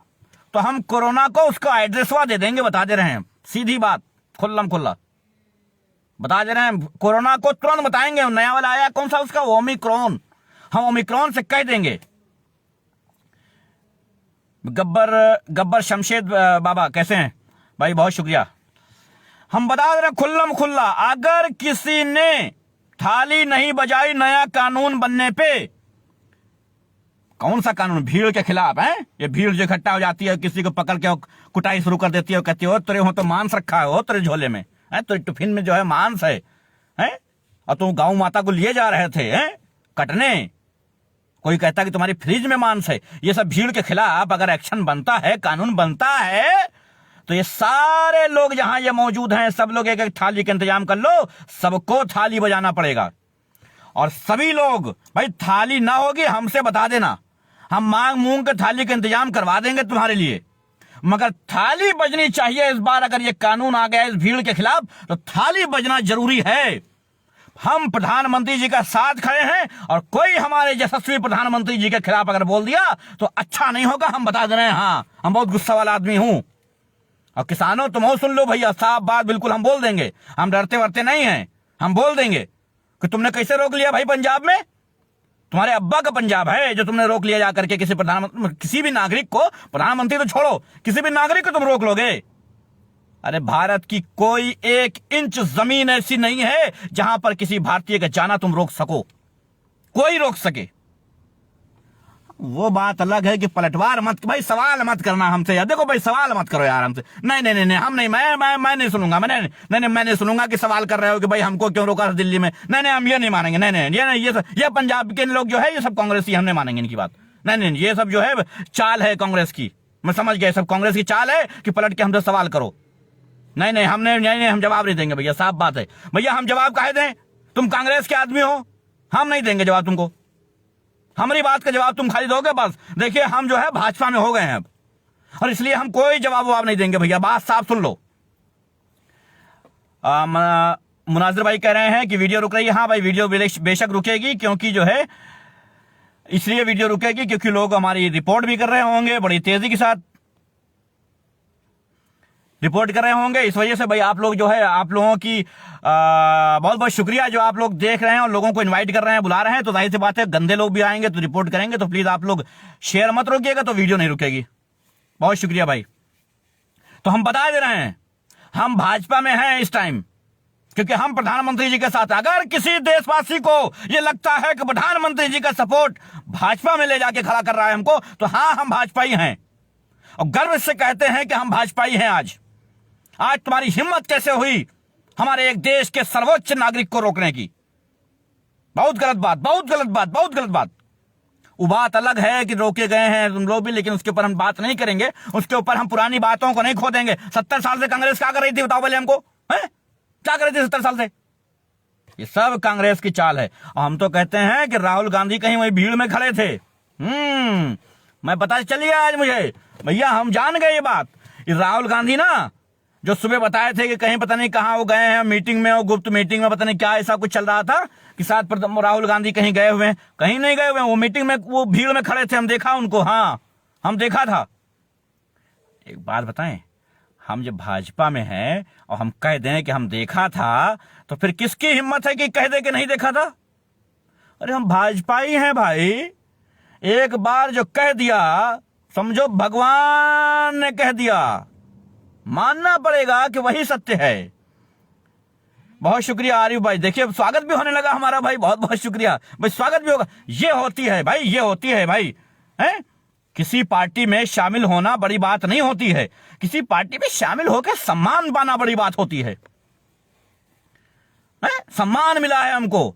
Speaker 1: तो हम कोरोना को उसका एड्रेसवा दे देंगे, बता दे रहे हैं, सीधी बात, खुल्लम खुल्ला बता दे रहे हैं। कोरोना को तुरंत बताएंगे, नया वाला आया कौन सा उसका, ओमिक्रॉन, हम ओमिक्रॉन से कह देंगे। गब्बर शमशेद बाबा कैसे हैं भाई, बहुत शुक्रिया। हम बता दे रहे हैं खुल्लम खुल्ला, अगर किसी ने थाली नहीं बजाई नया कानून बनने पे, कौन सा कानून, भीड़ के खिलाफ है, ये भीड़ जो इकट्ठा हो जाती है, किसी को पकड़ के कुटाई शुरू कर देती है और कहती हो तेरे हो तो मांस रखा है, हो तेरे झोले में है, तेरे टिफिन में जो है मांस है और तुम गांव माता को लिए जा रहे थे कटने। कोई कहता है कि तुम्हारी फ्रिज में मांस है। ये सब भीड़ के खिलाफ अगर एक्शन बनता है, कानून बनता है, तो ये सारे लोग जहां ये मौजूद हैं सब लोग एक एक थाली का इंतजाम कर लो, सबको थाली बजाना पड़ेगा। और सभी लोग भाई थाली ना होगी हमसे बता देना, हम मांग मूंग के थाली का इंतजाम करवा देंगे तुम्हारे लिए, मगर थाली बजनी चाहिए इस बार। अगर ये कानून आ गया इस भीड़ के खिलाफ तो थाली बजना जरूरी है। हम प्रधानमंत्री जी का साथ खड़े हैं और कोई हमारे यशस्वी प्रधानमंत्री जी के खिलाफ अगर बोल दिया तो अच्छा नहीं होगा। हम बता दे रहे हैं, हाँ हम बहुत गुस्सा वाला आदमी हूं। और किसानों तुम सुन लो भैया, साफ बात बिल्कुल हम बोल देंगे, हम डरते वरते नहीं हैं। हम बोल देंगे कि तुमने कैसे रोक लिया भाई पंजाब में, तुम्हारे अब्बा का पंजाब है जो तुमने रोक लिया जाकर के। किसी भी नागरिक को, प्रधानमंत्री तो छोड़ो, किसी भी नागरिक को तुम रोक लोगे। अरे भारत की कोई 1 इंच जमीन ऐसी नहीं है जहां पर किसी भारतीय का जाना तुम रोक सको, कोई रोक सके। वो बात अलग है कि पलटवार मत, भाई सवाल मत करना हमसे यार। देखो भाई सवाल मत करो यार हमसे। नहीं नहीं नहीं हम नहीं, मैं नहीं सुनूंगा। मैं नहीं सुनूंगा कि सवाल कर रहे हो कि भाई हमको क्यों रोका दिल्ली में। नहीं हम ये नहीं मानेंगे। नहीं ये पंजाब के लोग जो है ये सब कांग्रेसी, हम नहीं मानेंगे इनकी बात। नहीं ये सब जो है चाल है कांग्रेस की, मैं समझ गया। सब कांग्रेस की चाल है कि पलट के हमसे सवाल करो। नहीं हम जवाब नहीं देंगे भैया, साफ बात है भैया। हम जवाब काहे दें? तुम कांग्रेस के आदमी हो, हम नहीं देंगे जवाब तुमको। हमारी बात का जवाब तुम खाली दोगे बस। देखिए हम जो है भाजपा में हो गए हैं अब, और इसलिए हम कोई जवाब नहीं देंगे भैया। बात साफ सुन लो। मुनाजिर भाई कह रहे हैं कि वीडियो रुक रही है। हाँ भाई वीडियो बेशक रुकेगी, क्योंकि जो है इसलिए वीडियो रुकेगी क्योंकि लोग हमारी रिपोर्ट भी कर रहे होंगे, बड़ी तेजी के साथ रिपोर्ट कर रहे होंगे। इस वजह से भाई आप लोग जो है, आप लोगों की बहुत बहुत शुक्रिया जो आप लोग देख रहे हैं और लोगों को इनवाइट कर रहे हैं, बुला रहे हैं। तो जाहिर सी बात है गंदे लोग भी आएंगे तो रिपोर्ट करेंगे। तो प्लीज आप लोग शेयर मत रोकिएगा तो वीडियो नहीं रुकेगी। बहुत शुक्रिया भाई। तो हम बता दे रहे हैं हम भाजपा में हैं इस टाइम, क्योंकि हम प्रधानमंत्री जी के साथ। अगर किसी देशवासी को यह लगता है कि प्रधानमंत्री जी का सपोर्ट भाजपा में ले जाके खड़ा कर रहा है हमको, तो हाँ हम भाजपाई हैं और गर्व से कहते हैं कि हम भाजपाई हैं। आज तुम्हारी हिम्मत कैसे हुई हमारे एक देश के सर्वोच्च नागरिक को रोकने की? बहुत गलत बात, बहुत गलत बात, बहुत गलत बात। वो बात अलग है कि रोके गए हैं तुम लोग भी, लेकिन उसके ऊपर हम बात नहीं करेंगे। उसके ऊपर हम पुरानी बातों को नहीं खोदेंगे। 70 साल से कांग्रेस क्या कर रही थी बताओ पहले हमको, क्या कर रही थी 70 साल से? ये सब कांग्रेस की चाल है। और हम तो कहते हैं कि राहुल गांधी कहीं वही भीड़ में खड़े थे। मैं पता चल गया आज मुझे भैया, हम जान गए ये बात। राहुल गांधी ना जो सुबह बताए थे कि कहीं पता नहीं कहां वो गए हैं मीटिंग में, वो गुप्त मीटिंग में, पता नहीं क्या ऐसा कुछ चल रहा था कि साथ राहुल गांधी कहीं गए हुए हैं। कहीं नहीं गए हुए हैं, वो मीटिंग में, वो भीड़ में खड़े थे। हम देखा उनको, हाँ हम देखा था। एक बात बताएं, हम जब भाजपा में हैं और हम कह दें कि हम देखा था, तो फिर किसकी हिम्मत है कि कह दे कि नहीं देखा था? अरे हम भाजपाई हैं भाई। एक बार जो कह दिया समझो भगवान ने कह दिया, मानना पड़ेगा कि वही सत्य है। बहुत शुक्रिया आरिफ भाई। देखिए स्वागत भी होने लगा हमारा भाई, बहुत बहुत शुक्रिया भाई। स्वागत भी होगा। ये होती है भाई, ये होती है भाई, हैं? किसी पार्टी में शामिल होना बड़ी बात नहीं होती है। किसी पार्टी में शामिल होकर सम्मान पाना बड़ी बात होती है। सम्मान मिला है हमको,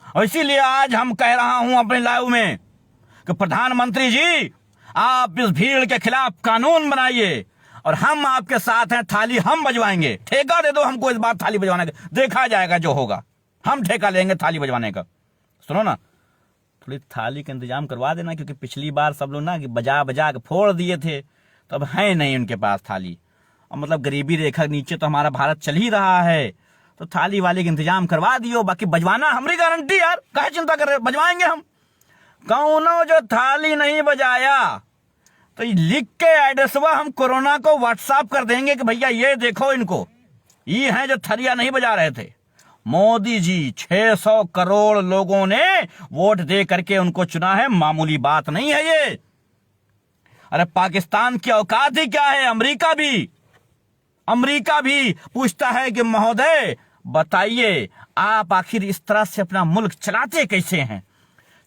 Speaker 1: और इसीलिए आज हम कह रहा हूं अपने लाइव में कि प्रधानमंत्री जी आप इस भीड़ के खिलाफ कानून बनाइए और हम आपके साथ हैं। थाली हम बजवाएंगे। ठेका दे दो हमको इस बार थाली बजवाने का, देखा जाएगा जो होगा। हम ठेका लेंगे थाली बजवाने का। सुनो ना, थोड़ी थाली का इंतजाम करवा देना, क्योंकि पिछली बार सब लोग ना कि बजा बजा के फोड़ दिए थे, तो अब है नहीं उनके पास थाली। और मतलब गरीबी रेखा नीचे तो हमारा भारत चल ही रहा है, तो थाली वाले का इंतजाम करवा दियो। बाकी बजवाना हमारी गारंटी यार, काहे चिंता कर रहे, बजवाएंगे हम। कौनो जो थाली नहीं बजाया तो लिख के एड्रेसवा हम कोरोना को व्हाट्सएप कर देंगे कि भैया ये देखो इनको, ये हैं जो थरिया नहीं बजा रहे थे। मोदी जी 600 करोड़ लोगों ने वोट दे करके उनको चुना है, मामूली बात नहीं है ये। अरे पाकिस्तान की औकात ही क्या है? अमेरिका भी पूछता है कि महोदय बताइए आप आखिर इस तरह से अपना मुल्क चलाते कैसे हैं?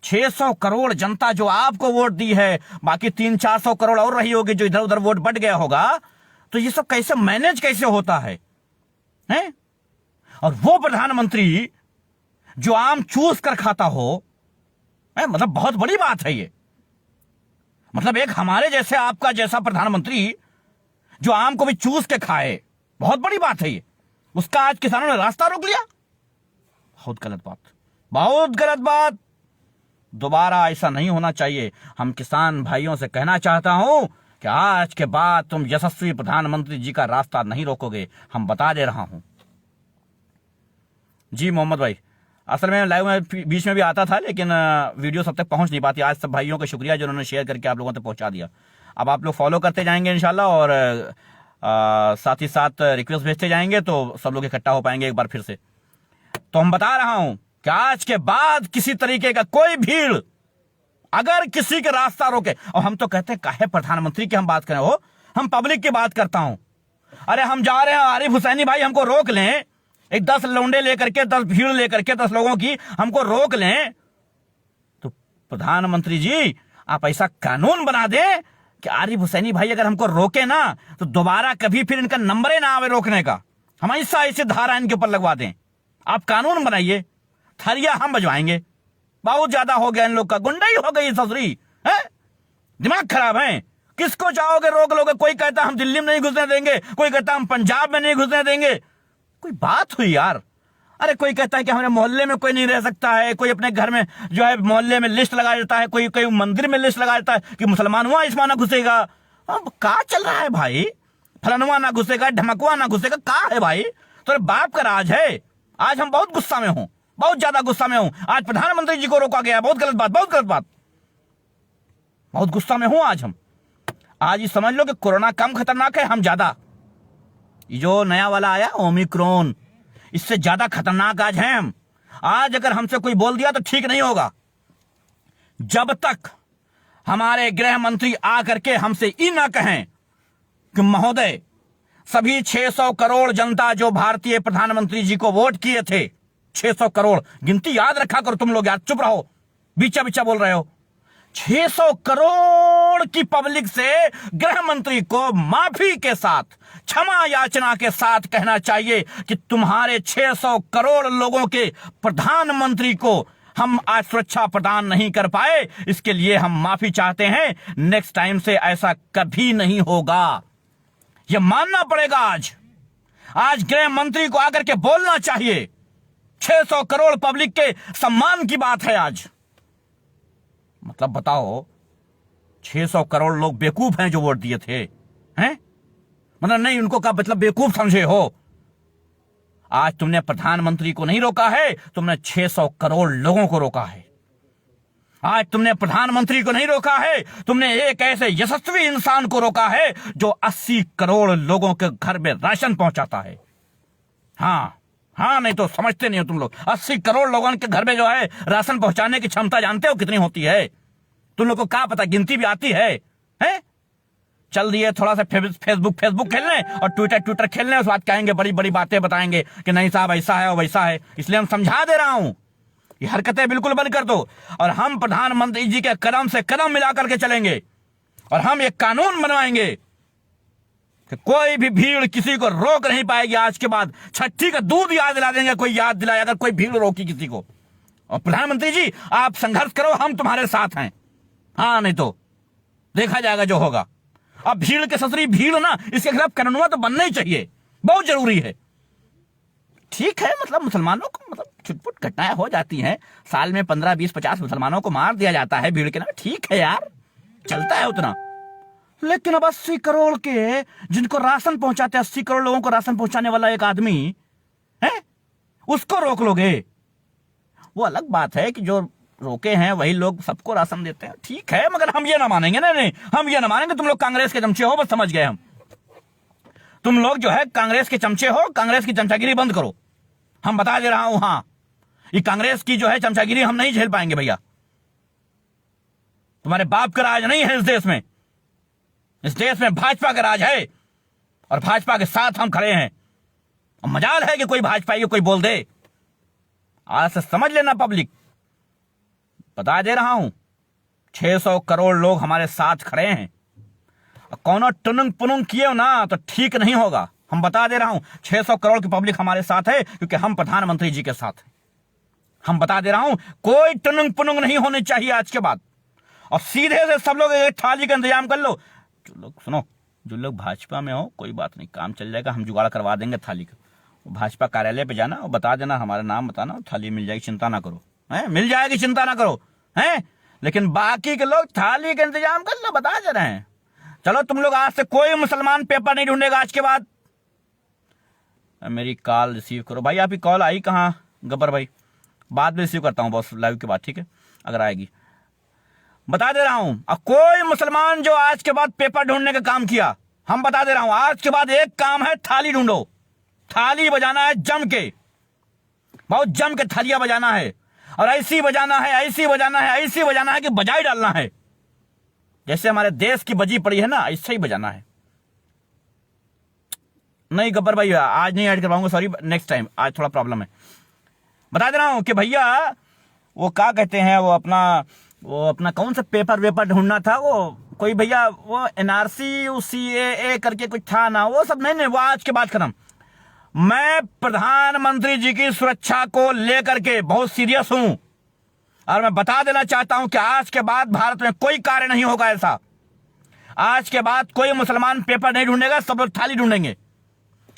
Speaker 1: 600 करोड़ जनता जो आपको वोट दी है, बाकी 300-400 करोड़ और रही होगी जो इधर उधर वोट बट गया होगा, तो ये सब कैसे मैनेज कैसे होता है हैं? और वो प्रधानमंत्री जो आम चूस कर खाता हो, मतलब बहुत बड़ी बात है ये। मतलब एक हमारे जैसे आपका जैसा प्रधानमंत्री जो आम को भी चूस के खाए, बहुत बड़ी बात है ये। उसका आज किसानों ने रास्ता रोक लिया। बहुत गलत बात, बहुत गलत बात। दोबारा ऐसा नहीं होना चाहिए। हम किसान भाइयों से कहना चाहता हूं कि आज के बाद तुम यशस्वी प्रधानमंत्री जी का रास्ता नहीं रोकोगे, हम बता दे रहा हूं। जी मोहम्मद भाई, असल में लाइव में बीच में भी आता था, लेकिन वीडियो सब तक पहुंच नहीं पाती। आज सब भाइयों का शुक्रिया जिन्होंने शेयर करके आप लोगों तक पहुंचा दिया। अब आप लोग फॉलो करते जाएंगे इंशाल्लाह, और साथ ही साथ रिक्वेस्ट भेजते जाएंगे तो सब लोग इकट्ठा हो पाएंगे एक बार फिर से। तो हम बता रहा हूं कि आज के बाद किसी तरीके का कोई भीड़ अगर किसी के रास्ता रोके, और हम तो कहते हैं काहे प्रधानमंत्री की हम बात करें, हो हम पब्लिक की बात करता हूं। अरे हम जा रहे हैं, आरिफ हुसैनी भाई हमको रोक लें, एक 10 लौंडे लेकर के, 10 भीड़ लेकर के, 10 लोगों की हमको रोक लें, तो प्रधानमंत्री जी आप ऐसा कानून बना दें कि आरिफ हुसैनी भाई अगर हमको रोके ना तो दोबारा कभी फिर इनका नंबर ही ना आवे रोकने का। हम ऐसे धारा इनके ऊपर लगवा दें। आप कानून बनाइए, थरिया हम बजवाएंगे। बहुत ज्यादा हो गया इन लोग का, गुंडाई हो गई ससुरी है, दिमाग खराब है। किसको चाहोगे रोक लोगे? कोई कहता हम दिल्ली में नहीं घुसने देंगे, कोई कहता हम पंजाब में नहीं घुसने देंगे। कोई बात हुई यार? अरे कोई कहता है कि हमारे मोहल्ले में कोई नहीं रह सकता है, कोई अपने घर में जो है मोहल्ले में लिस्ट लगा देता है, कोई कोई मंदिर में लिस्ट लगा देता है कि मुसलमान हुआ इसमें ना घुसेगा। अब क्या चल रहा है भाई? फलनवा ना घुसेगा, ढमकवा ना घुसेगा, क्या है भाई? तो बाप का राज है। आज हम बहुत गुस्सा में हूं, बहुत ज्यादा गुस्सा में हूं। आज प्रधानमंत्री जी को रोका गया, बहुत गलत बात, बहुत गलत बात। बहुत गुस्सा में हूं आज हम। आज ये समझ लो कि कोरोना कम खतरनाक है, हम ज्यादा। ये जो नया वाला आया ओमिक्रॉन, इससे ज्यादा खतरनाक आज हैं हम। आज अगर हमसे कोई बोल दिया तो ठीक नहीं होगा। जब तक हमारे गृह मंत्री आकर के हमसे ये ना कहें कि महोदय सभी 600 करोड़ जनता जो भारतीय प्रधानमंत्री जी को वोट किए थे, 600 करोड़, गिनती याद रखा करो तुम लोग यार, चुप रहो, बीचा बीचा बोल रहे हो। 600 करोड़ की पब्लिक से गृह मंत्री को माफी के साथ, क्षमा याचना के साथ कहना चाहिए कि तुम्हारे 600 करोड़ लोगों के प्रधानमंत्री को हम आज सुरक्षा प्रदान नहीं कर पाए, इसके लिए हम माफी चाहते हैं। नेक्स्ट टाइम से ऐसा कभी नहीं होगा, यह मानना पड़ेगा। आज गृह मंत्री को आकर के बोलना चाहिए। 600 करोड़ पब्लिक के सम्मान की बात है आज। मतलब बताओ, 600 करोड़ लोग बेवकूफ हैं जो वोट दिए थे, हैं? मतलब नहीं, उनको का मतलब बेवकूफ समझे हो। आज तुमने प्रधानमंत्री को नहीं रोका है, तुमने 600 करोड़ लोगों को रोका है। आज तुमने प्रधानमंत्री को नहीं रोका है, तुमने एक ऐसे यशस्वी इंसान को रोका है जो 80 करोड़ लोगों के घर में राशन पहुंचाता है। हाँ, नहीं तो समझते नहीं हो तुम लोग। 80 करोड़ लोगों के घर में जो है राशन पहुंचाने की क्षमता जानते हो कितनी होती है? तुम लोग को क्या पता, गिनती भी आती है, हैं? चल रही है थोड़ा सा फेसबुक खेलने और ट्विटर खेलने, उस बात कहेंगे, बड़ी बड़ी बातें बताएंगे कि नहीं साहब ऐसा है और वैसा है। इसलिए हम समझा दे रहा हूं, ये हरकतें बिल्कुल बंद कर दो। और हम प्रधानमंत्री जी के कदम से कदम मिला करके चलेंगे, और हम एक कानून बनवाएंगे कि कोई भी भीड़ किसी को रोक नहीं पाएगी। आज के बाद छठी का दूध याद दिला देंगे, कोई याद दिलाए अगर कोई भीड़ रोकी किसी को। और प्रधानमंत्री जी आप संघर्ष करो, हम तुम्हारे साथ हैं। हाँ, नहीं तो देखा जाएगा जो होगा। अब भीड़ के ससुरी भीड़ ना, इसके खिलाफ कानून तो बनना ही चाहिए, बहुत जरूरी है। ठीक है, मतलब मुसलमानों को मतलब छुटपुट घटनाएं हो जाती हैं, साल में 15, 20, 50 मुसलमानों को मार दिया जाता है भीड़ के नाम, ठीक है यार, चलता है उतना। लेकिन अब 80 करोड़ के जिनको राशन पहुंचाते, 80 करोड़ लोगों को राशन पहुंचाने वाला एक आदमी है, उसको रोक लोगे? वो अलग बात है कि जो रोके हैं वही लोग सबको राशन देते हैं, ठीक है, मगर हम ये ना मानेंगे। नहीं, हम ये ना मानेंगे। तुम लोग कांग्रेस के चमचे हो, बस समझ गए हम। तुम लोग जो है कांग्रेस के चमचे हो, कांग्रेस की चमचागिरी बंद करो। हम बता दे रहा हूं, हां, ये कांग्रेस की जो है चमचागिरी हम नहीं झेल पाएंगे भैया। तुम्हारे बाप का राज नहीं है इस देश में। इस देश में भाजपा का राज है, और भाजपा के साथ हम खड़े हैं। और मजाल है कि कोई भाजपाई को कोई बोल दे। आज से समझ लेना पब्लिक, बता दे रहा हूं, 600 करोड़ लोग हमारे साथ खड़े हैं। कौनो टुनुंग पुनुंग किए हो ना तो ठीक नहीं होगा। हम बता दे रहा हूं, 600 करोड़ की पब्लिक हमारे साथ है क्योंकि हम प्रधानमंत्री जी के साथ हैं। हम बता दे रहा हूं, कोई टुनुंग पुनुंग नहीं होनी चाहिए आज के बाद। और सीधे से सब लोग एक थाली का इंतजाम कर लो। जो लोग सुनो, जो लोग भाजपा में हो कोई बात नहीं, काम चल जाएगा, हम जुगाड़ करवा देंगे थाली का। भाजपा कार्यालय पे जाना और बता देना, हमारा नाम बताना, थाली मिल जाएगी, चिंता ना करो। है मिल जाएगी, चिंता ना करो। हैं लेकिन बाकी के लोग थाली का इंतजाम कर लो, बता दे रहे हैं। चलो तुम लोग आज से कोई मुसलमान पेपर नहीं ढूंढेगा आज के बाद। मेरी कॉल रिसीव करो भाई। आपकी कॉल आई कहाँ गब्बर भाई? बाद में रिसीव करता हूँ बॉस, लाइव के बाद, ठीक है, अगर आएगी। बता दे रहा हूं, अब कोई मुसलमान जो आज के बाद पेपर ढूंढने का काम किया, हम बता दे रहा हूं, आज के बाद एक काम है, थाली ढूंढो। थाली बजाना है जम के, बहुत जम के थालियां बजाना है। और ऐसी बजाना है, ऐसी बजाना है, ऐसी बजाना है कि बजाई डालना है। जैसे हमारे देश की बजी पड़ी है ना, ऐसे ही बजाना है। नहीं गब्बर भाई, आज नहीं ऐड करवाऊंगा, सॉरी, नेक्स्ट टाइम, आज थोड़ा प्रॉब्लम है। बता दे रहा हूं कि भैया वो क्या कहते हैं, वो अपना कौन सा पेपर वेपर ढूंढना था, वो कोई भैया वो एनआरसी CAA करके कुछ था ना, वो सब नहीं, वो आज के बाद खत्म। मैं प्रधानमंत्री जी की सुरक्षा को लेकर के बहुत सीरियस हूं और मैं बता देना चाहता हूं कि आज के बाद भारत में कोई कार्य नहीं होगा ऐसा। आज के बाद कोई मुसलमान पेपर नहीं ढूंढेगा, सब लोग थाली ढूंढेंगे।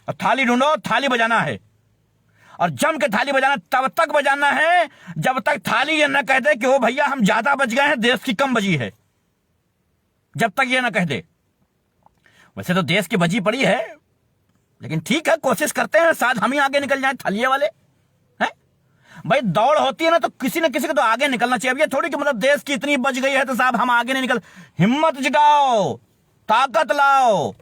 Speaker 1: और थाली ढूंढो, थाली बजाना है और जम के थाली बजाना तब तक बजाना है जब तक थाली ये न कह दे कि ओ भैया हम ज्यादा बज गए हैं, देश की कम बजी है। जब तक ये न कह दे। वैसे तो देश की बजी पड़ी है, लेकिन ठीक है, कोशिश करते हैं शायद हम ही आगे निकल जाए थालिये वाले हैं। भाई दौड़ होती है ना तो किसी न किसी को तो आगे निकलना चाहिए। अब ये थोड़ी कि मतलब देश की इतनी बज गई है तो साहब हम आगे नहीं निकल। हिम्मत जुटाओ, ताकत लाओ,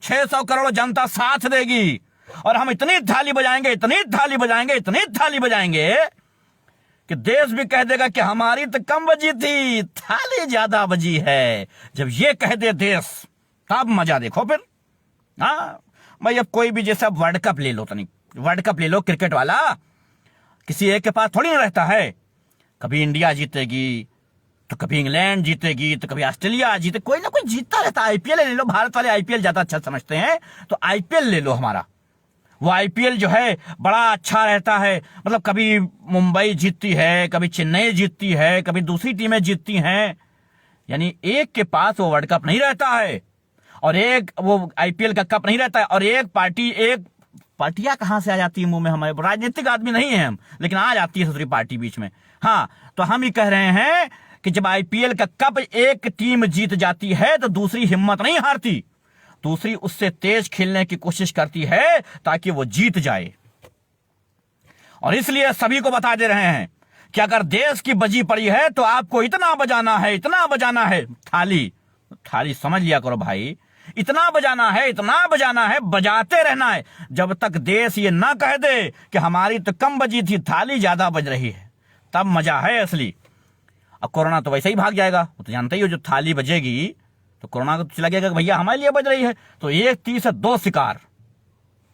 Speaker 1: 600 करोड़ जनता साथ देगी और हम इतनी थाली बजाएंगे, इतनी थाली बजाएंगे, इतनी थाली बजाएंगे कि देश भी कह देगा कि हमारी तो कम बजी थी, थाली ज्यादा बजी है। जब ये कह दे देश, तब मजा देखो फिर। हाँ भाई, अब कोई भी जैसा वर्ल्ड कप ले लो, तो नहीं वर्ल्ड कप ले लो क्रिकेट वाला, किसी एक के पास थोड़ी ना रहता है। कभी इंडिया जीतेगी तो कभी इंग्लैंड जीतेगी तो कभी ऑस्ट्रेलिया जीते, कोई ना कोई जीतता रहता है। आईपीएल ले लो, भारत वाले आईपीएल ज्यादा अच्छा समझते हैं, तो आईपीएल ले लो हमारा। वो आईपीएल जो है बड़ा अच्छा रहता है, मतलब कभी मुंबई जीतती है, कभी चेन्नई जीतती है, कभी दूसरी टीमें जीतती हैं। यानी एक के पास वो वर्ल्ड कप नहीं रहता है और एक वो आईपीएल का कप नहीं रहता है, और एक पार्टियां कहां से आ जाती है मुंह में? हमारे राजनीतिक आदमी नहीं है हम, लेकिन आ जाती है दूसरी पार्टी बीच में। हाँ, तो हम ही कह रहे हैं कि जब आईपीएल का कप एक टीम जीत जाती है तो दूसरी हिम्मत नहीं हारती, दूसरी उससे तेज खेलने की कोशिश करती है ताकि वो जीत जाए। और इसलिए सभी को बता दे रहे हैं कि अगर देश की बजी पड़ी है तो आपको इतना बजाना है, इतना बजाना है। थाली समझ लिया करो भाई, इतना बजाना है, इतना बजाना है, बजाते रहना है जब तक देश ये ना कह दे कि हमारी तो कम बजी थी, थाली ज्यादा बज रही है, तब मजा है असली। अब कोरोना तो वैसे ही भाग जाएगा, वो तो जानते ही हो, जो थाली बजेगी तो कोरोना को तो लगेगा कि भैया हमारे लिए बज रही है। तो एक तीर से दो शिकार,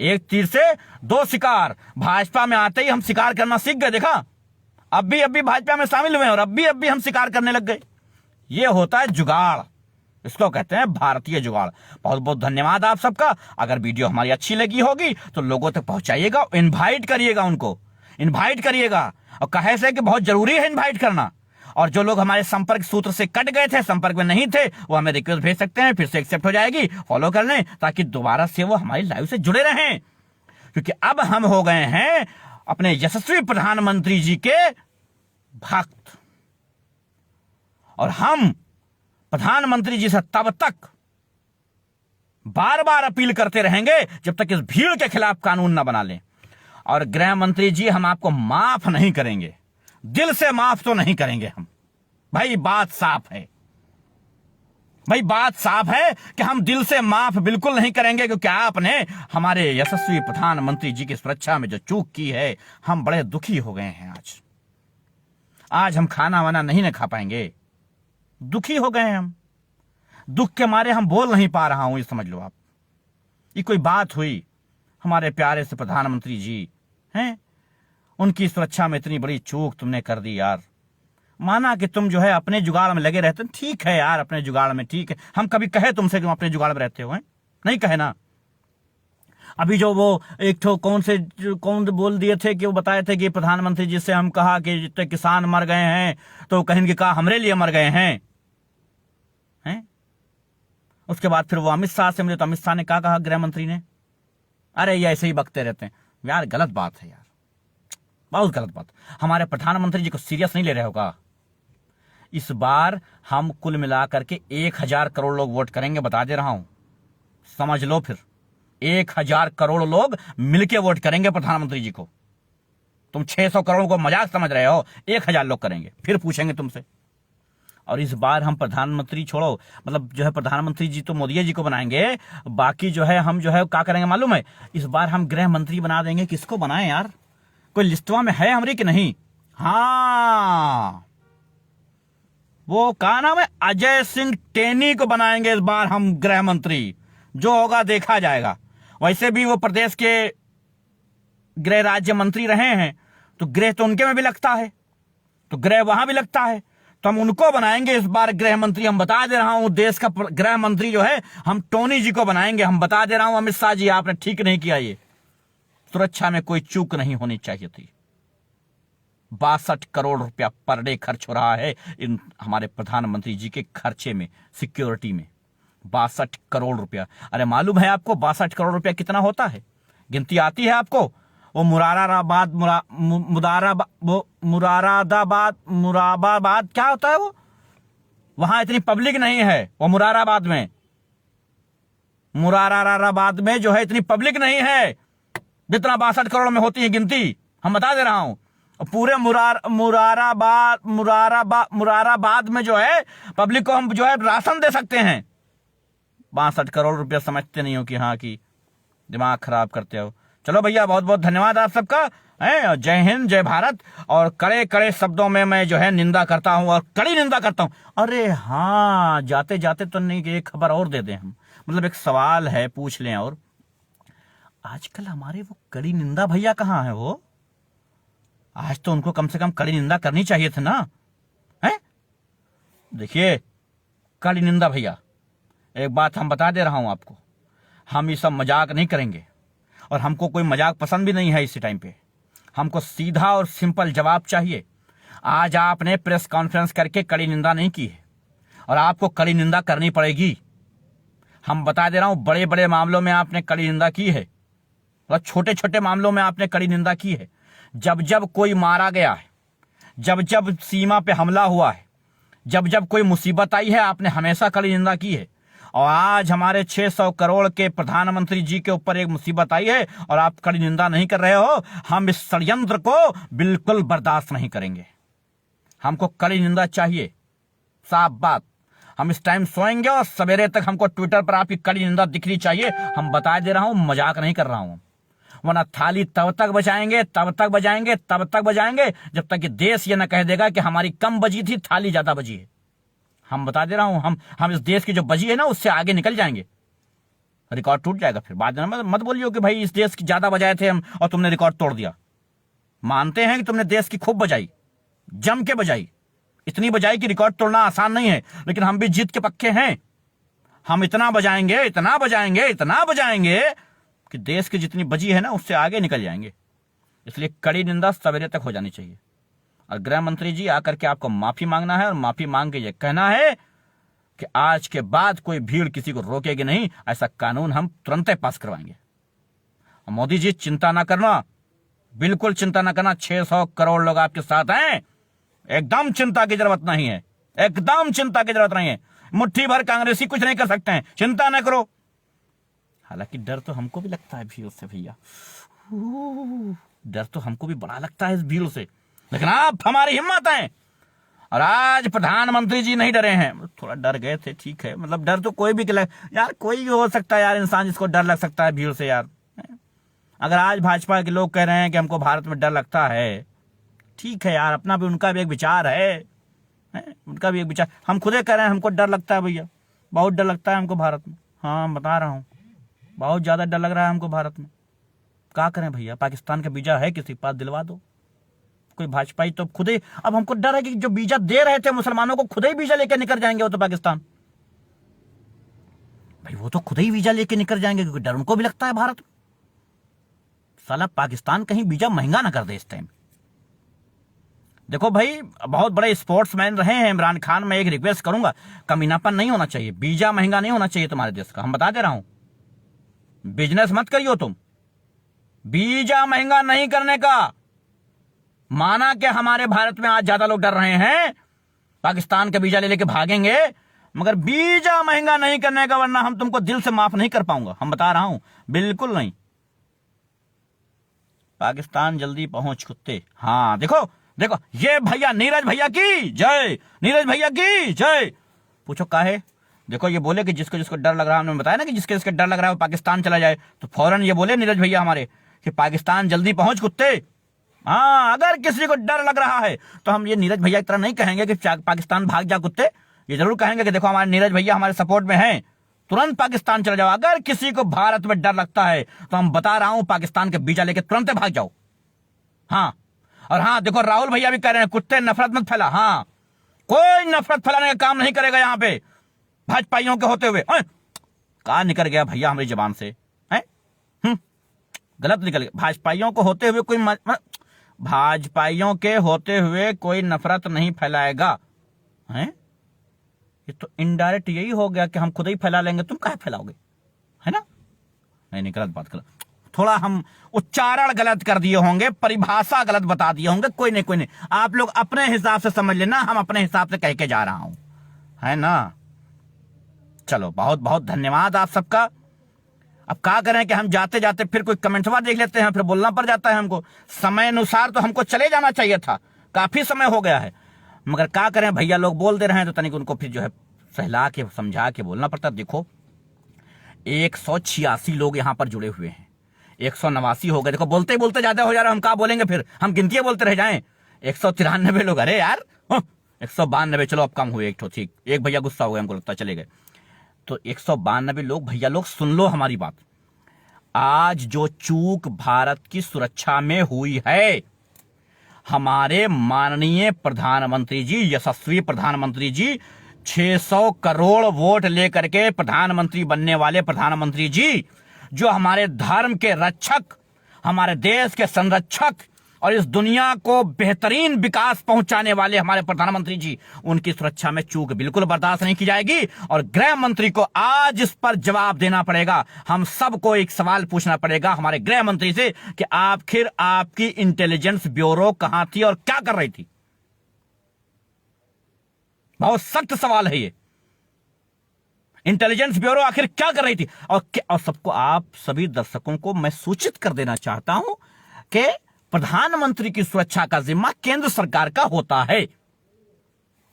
Speaker 1: एक तीर से दो शिकार। भाजपा में आते ही हम शिकार करना सीख गए, देखा, अब भी भाजपा में शामिल हुए और अब भी हम शिकार करने लग गए। ये होता है जुगाड़, इसको कहते हैं भारतीय जुगाड़। बहुत बहुत धन्यवाद आप सबका। अगर वीडियो हमारी अच्छी लगी होगी तो लोगों तक पहुंचाइएगा, इनवाइट करिएगा, उनको इनवाइट करिएगा, और कहे से कि बहुत जरूरी है इनवाइट करना। और जो लोग हमारे संपर्क सूत्र से कट गए थे, संपर्क में नहीं थे, वो हमें रिक्वेस्ट भेज सकते हैं, फिर से एक्सेप्ट हो जाएगी, फॉलो कर लें ताकि दोबारा से वो हमारी लाइव से जुड़े रहें। क्योंकि अब हम हो गए हैं अपने यशस्वी प्रधानमंत्री जी के भक्त, और हम प्रधानमंत्री जी से तब तक बार बार अपील करते रहेंगे जब तक इस भीड़ के खिलाफ कानून ना बना लें। और गृह मंत्री जी, हम आपको माफ नहीं करेंगे, दिल से माफ तो नहीं करेंगे हम। भाई बात साफ है, भाई बात साफ है कि हम दिल से माफ बिल्कुल नहीं करेंगे, क्योंकि आपने हमारे यशस्वी प्रधानमंत्री जी की सुरक्षा में जो चूक की है, हम बड़े दुखी हो गए हैं। आज हम खाना वाना नहीं ना खा पाएंगे, दुखी हो गए हम, दुख के मारे हम बोल नहीं पा रहा हूं, ये समझ लो आप। ये कोई बात हुई? हमारे प्यारे से प्रधानमंत्री जी हैं, उनकी सुरक्षा में इतनी बड़ी चूक तुमने कर दी यार। माना कि तुम जो है अपने जुगाड़ में लगे रहते, ठीक है यार, अपने जुगाड़ में ठीक है। हम कभी कहे तुमसे कि तुम अपने जुगाड़ में रहते हो? हैं? नहीं कहे ना। अभी जो वो एक तो कौन बोल दिए थे कि वो बताए थे कि प्रधानमंत्री जी से हम कहा कि जितने किसान मर गए हैं तो कहेंगे कहा हमरे लिए मर गए हैं। उसके बाद फिर वो अमित शाह से मिले तो अमित शाह ने क्या कहा गृह मंत्री ने? अरे ये ऐसे ही बकते रहते हैं यार, गलत बात है यार, बहुत गलत बात। हमारे प्रधानमंत्री जी को सीरियस नहीं ले रहे होगा। इस बार हम कुल मिलाकर के 1000 करोड़ लोग वोट करेंगे, बता दे रहा हूं, समझ लो। फिर 1000 करोड़ लोग मिलके वोट करेंगे प्रधानमंत्री जी को। तुम 600 करोड़ को मजाक समझ रहे हो, 1000 लोग करेंगे, फिर पूछेंगे तुमसे। और इस बार हम प्रधानमंत्री छोड़ो, मतलब जो है प्रधानमंत्री जी तो मोदी जी को बनाएंगे, बाकी जो है हम जो है क्या करेंगे मालूम है? इस बार हम गृह मंत्री बना देंगे। किसको बनाए यार? कोई लिस्टवा में है हमारी कि नहीं? हाँ, वो का नाम है, अजय सिंह टेनी को बनाएंगे इस बार हम गृह मंत्री। जो होगा देखा जाएगा। वैसे भी वो प्रदेश के गृह राज्य मंत्री रहे हैं, तो गृह तो उनके में भी लगता है, तो गृह वहां भी लगता है, तो हम उनको बनाएंगे इस बार गृह मंत्री। हम बता दे रहा हूं, देश का गृह मंत्री जो है हम टोनी जी को बनाएंगे। हम बता दे रहा हूं अमित शाह जी, आपने ठीक नहीं किया। ये सुरक्षा में कोई चूक नहीं होनी चाहिए थी। 62 करोड़ रुपया पर डे खर्च हो रहा है इन हमारे प्रधानमंत्री जी के खर्चे में, सिक्योरिटी में। 62 करोड़ रुपया। अरे मालूम है आपको 62 करोड़ रुपया कितना होता है? गिनती आती है आपको? वो मुरादाबाद क्या होता है वो? वहां इतनी पब्लिक नहीं है। वो मुरादाबाद में जो है इतनी पब्लिक नहीं है जितना 62 करोड़ में होती है गिनती। हम बता दे रहा हूं, पूरे मुराराबाद में जो है पब्लिक को हम जो है राशन दे सकते हैं। 62 करोड़ रुपया समझते नहीं हो कि हाँ की दिमाग खराब करते हो। चलो भैया, बहुत बहुत धन्यवाद आप सबका। जय हिंद, जय भारत। और कड़े कड़े शब्दों में मैं जो है निंदा करता हूं, और कड़ी निंदा करता हूं। अरे हाँ, जाते जाते तो नहीं, एक खबर और दे दें हम, मतलब एक सवाल है, पूछ लें। और आजकल हमारे वो कड़ी निंदा भैया कहाँ है? वो आज तो उनको कम से कम कड़ी निंदा करनी चाहिए थी ना। है देखिए कड़ी निंदा भैया, एक बात हम बता दे रहा हूं आपको, हम ये सब मजाक नहीं करेंगे, और हमको कोई मजाक पसंद भी नहीं है। इसी टाइम पे हमको सीधा और सिंपल जवाब चाहिए। आज आपने प्रेस कॉन्फ्रेंस करके कड़ी निंदा नहीं की है, और आपको कड़ी निंदा करनी पड़ेगी। हम बता दे रहा हूं, बड़े बड़े मामलों में आपने कड़ी निंदा की है, और छोटे छोटे मामलों में आपने कड़ी निंदा की है। जब जब कोई मारा गया है, जब जब सीमा पे हमला हुआ है, जब जब कोई मुसीबत आई है, आपने हमेशा कड़ी निंदा की है। और आज हमारे 600 करोड़ के प्रधानमंत्री जी के ऊपर एक मुसीबत आई है और आप कड़ी निंदा नहीं कर रहे हो। हम इस षड्यंत्र को बिल्कुल बर्दाश्त नहीं करेंगे। हमको कड़ी निंदा चाहिए, साफ बात। हम इस टाइम सोएंगे और सवेरे तक हमको ट्विटर पर आपकी कड़ी निंदा दिखनी चाहिए। हम बता दे रहा हूं, मजाक नहीं कर रहा हूं। वरना थाली तब तक बजाएंगे जब तक कि देश ये न कह देगा कि हमारी कम बजी थी, थाली ज्यादा बजी है। हम बता दे रहा हूं, हम इस देश की जो बजी है ना, उससे आगे निकल जाएंगे, रिकॉर्ड टूट जाएगा। फिर बाद में मत बोलियो कि भाई इस देश की ज्यादा बजाए थे हम और तुमने रिकॉर्ड तोड़ दिया। मानते हैं कि तुमने देश की खूब बजाई, जम के बजाई, इतनी बजाई कि रिकॉर्ड तोड़ना आसान नहीं है, लेकिन हम भी जीत के पक्के हैं। हम इतना बजाएंगे कि देश की जितनी बजी है ना, उससे आगे निकल जाएंगे। इसलिए कड़ी निंदा सवेरे तक हो जानी चाहिए। और गृह मंत्री जी आकर के आपको माफी मांगना है, और माफी मांग के ये कहना है कि आज के बाद कोई भीड़ किसी को रोकेगी नहीं। ऐसा कानून हम तुरंत पास करवाएंगे। और मोदी जी चिंता ना करना, बिल्कुल चिंता ना करना। 600 करोड़ लोग आपके साथ हैं, एकदम चिंता की जरूरत नहीं है, एकदम चिंता की जरूरत नहीं है। मुट्ठी भर कांग्रेसी कुछ नहीं कर सकते हैं, चिंता ना करो। हालांकि डर तो हमको भी लगता है भीड़ से भैया, डर तो हमको भी बड़ा लगता है इस भीड़ से, लेकिन आप हमारी हिम्मत है। और आज प्रधानमंत्री जी नहीं डरे हैं, थोड़ा डर गए थे, ठीक है। मतलब डर तो कोई भी यार, कोई भी हो सकता है यार, इंसान जिसको डर लग सकता है भीड़ से यार। अगर आज भाजपा के लोग कह रहे हैं कि हमको भारत में डर लगता है, ठीक है यार, अपना भी उनका भी एक विचार है, उनका भी एक विचार। हम खुदे कह रहे हैं हमको डर लगता है भैया, बहुत डर लगता है हमको भारत में। हाँ बता रहा हूँ, बहुत ज्यादा डर लग रहा है हमको भारत में। क्या करें भैया, पाकिस्तान का वीजा है किसी के पास, दिलवा दो। कोई भाजपाई तो खुद ही, अब हमको डर है कि जो वीजा दे रहे थे मुसलमानों को खुद ही वीजा लेके निकल जाएंगे वो तो पाकिस्तान। भाई वो तो खुद ही वीजा लेके निकल जाएंगे क्योंकि डर उनको भी लगता है भारत में। साला पाकिस्तान कहीं वीजा महंगा ना कर दे इस टाइम। देखो भाई, बहुत बड़े स्पोर्ट्समैन रहे हैं इमरान खान, मैं एक रिक्वेस्ट करूंगा, कमीनापन नहीं होना चाहिए, वीजा महंगा नहीं होना चाहिए तुम्हारे देश का। हम बता दे रहा हूं, बिजनेस मत करियो तुम, वीजा महंगा नहीं करने का। माना कि हमारे भारत में आज ज्यादा लोग डर रहे हैं, पाकिस्तान का वीजा ले लेके भागेंगे, मगर वीजा महंगा नहीं करने का, वरना हम तुमको दिल से माफ नहीं कर पाऊंगा। हम बता रहा हूं, बिल्कुल नहीं। पाकिस्तान जल्दी पहुंच कुत्ते। हाँ देखो देखो, ये भैया नीरज भैया की जय, नीरज भैया की जय। पूछो काहे? देखो ये बोले कि जिसको जिसको डर लग रहा है, हमने बताया ना कि जिसके जिसके डर लग रहा है वो पाकिस्तान चला जाए, तो फौरन ये बोले नीरज भैया हमारे कि पाकिस्तान जल्दी पहुंच कुत्ते। हाँ, अगर किसी को डर लग रहा है तो हम ये नीरज भैया की तरह नहीं कहेंगे कि पाकिस्तान भाग जा कुत्ते, ये जरूर कहेंगे कि देखो हमारे नीरज भैया हमारे सपोर्ट में हैं, तुरंत पाकिस्तान चले जाओ। अगर किसी को भारत में डर लगता है तो हम बता रहा हूं, पाकिस्तान के वीजा लेके तुरंत भाग जाओ। हाँ, और हाँ देखो, राहुल भैया भी कह रहे हैं कुत्ते नफरत मत फैला। हाँ, कोई नफरत फैलाने का काम नहीं करेगा यहां पे भाजपाइयों के होते हुए। कहा निकल गया भैया हमारी जबान से, गलत निकल गया। भाजपाइयों को होते हुए कोई भाजपाइयों के होते हुए कोई नफरत नहीं फैलाएगा। हैं? ये तो इनडायरेक्ट यही हो गया कि हम खुद ही फैला लेंगे, तुम काहे फैलाओगे, है ना? नहीं गलत बात कर, थोड़ा हम उच्चारण गलत कर दिए होंगे, परिभाषा गलत बता दिए होंगे। कोई नहीं, आप लोग अपने हिसाब से समझ लेना, हम अपने हिसाब से कह के जा रहा हूं, है ना? चलो, बहुत बहुत धन्यवाद आप सबका। अब क्या करें कि हम जाते जाते फिर कोई कमेंटवा देख लेते हैं, फिर बोलना पड़ जाता है हमको। समय अनुसार तो हमको चले जाना चाहिए था, काफी समय हो गया है, मगर क्या करें, भैया लोग बोल दे रहे हैं तो तनिक उनको फिर जो है सहला के समझा के बोलना पड़ता। देखो 186 लोग यहां पर जुड़े हुए हैं, 189 हो गए। देखो बोलते बोलते ज्यादा हो जा रहा है, हम क्या बोलेंगे फिर, हम गिनतियां बोलते रह जाएं। 193 लोग, अरे यार 192, चलो अब कम हुए एक ठो, ठीक, एक भैया गुस्सा हो गए, हमको लगता चले गए। तो 192 लोग, भैया लोग सुन लो हमारी बात। आज जो चूक भारत की सुरक्षा में हुई है, हमारे माननीय प्रधानमंत्री जी, यशस्वी प्रधानमंत्री जी, 600 करोड़ वोट लेकर के प्रधानमंत्री बनने वाले प्रधानमंत्री जी, जो हमारे धर्म के रक्षक, हमारे देश के संरक्षक और इस दुनिया को बेहतरीन विकास पहुंचाने वाले हमारे प्रधानमंत्री जी, उनकी सुरक्षा में चूक बिल्कुल बर्दाश्त नहीं की जाएगी। और गृह मंत्री को आज इस पर जवाब देना पड़ेगा। हम सबको एक सवाल पूछना पड़ेगा हमारे गृह मंत्री से कि आखिर आपकी इंटेलिजेंस ब्यूरो कहां थी और क्या कर रही थी। बहुत सख्त सवाल है ये, इंटेलिजेंस ब्यूरो आखिर क्या कर रही थी। और सबको, आप सभी दर्शकों को मैं सूचित कर देना चाहता हूं कि प्रधानमंत्री की सुरक्षा का जिम्मा केंद्र सरकार का होता है।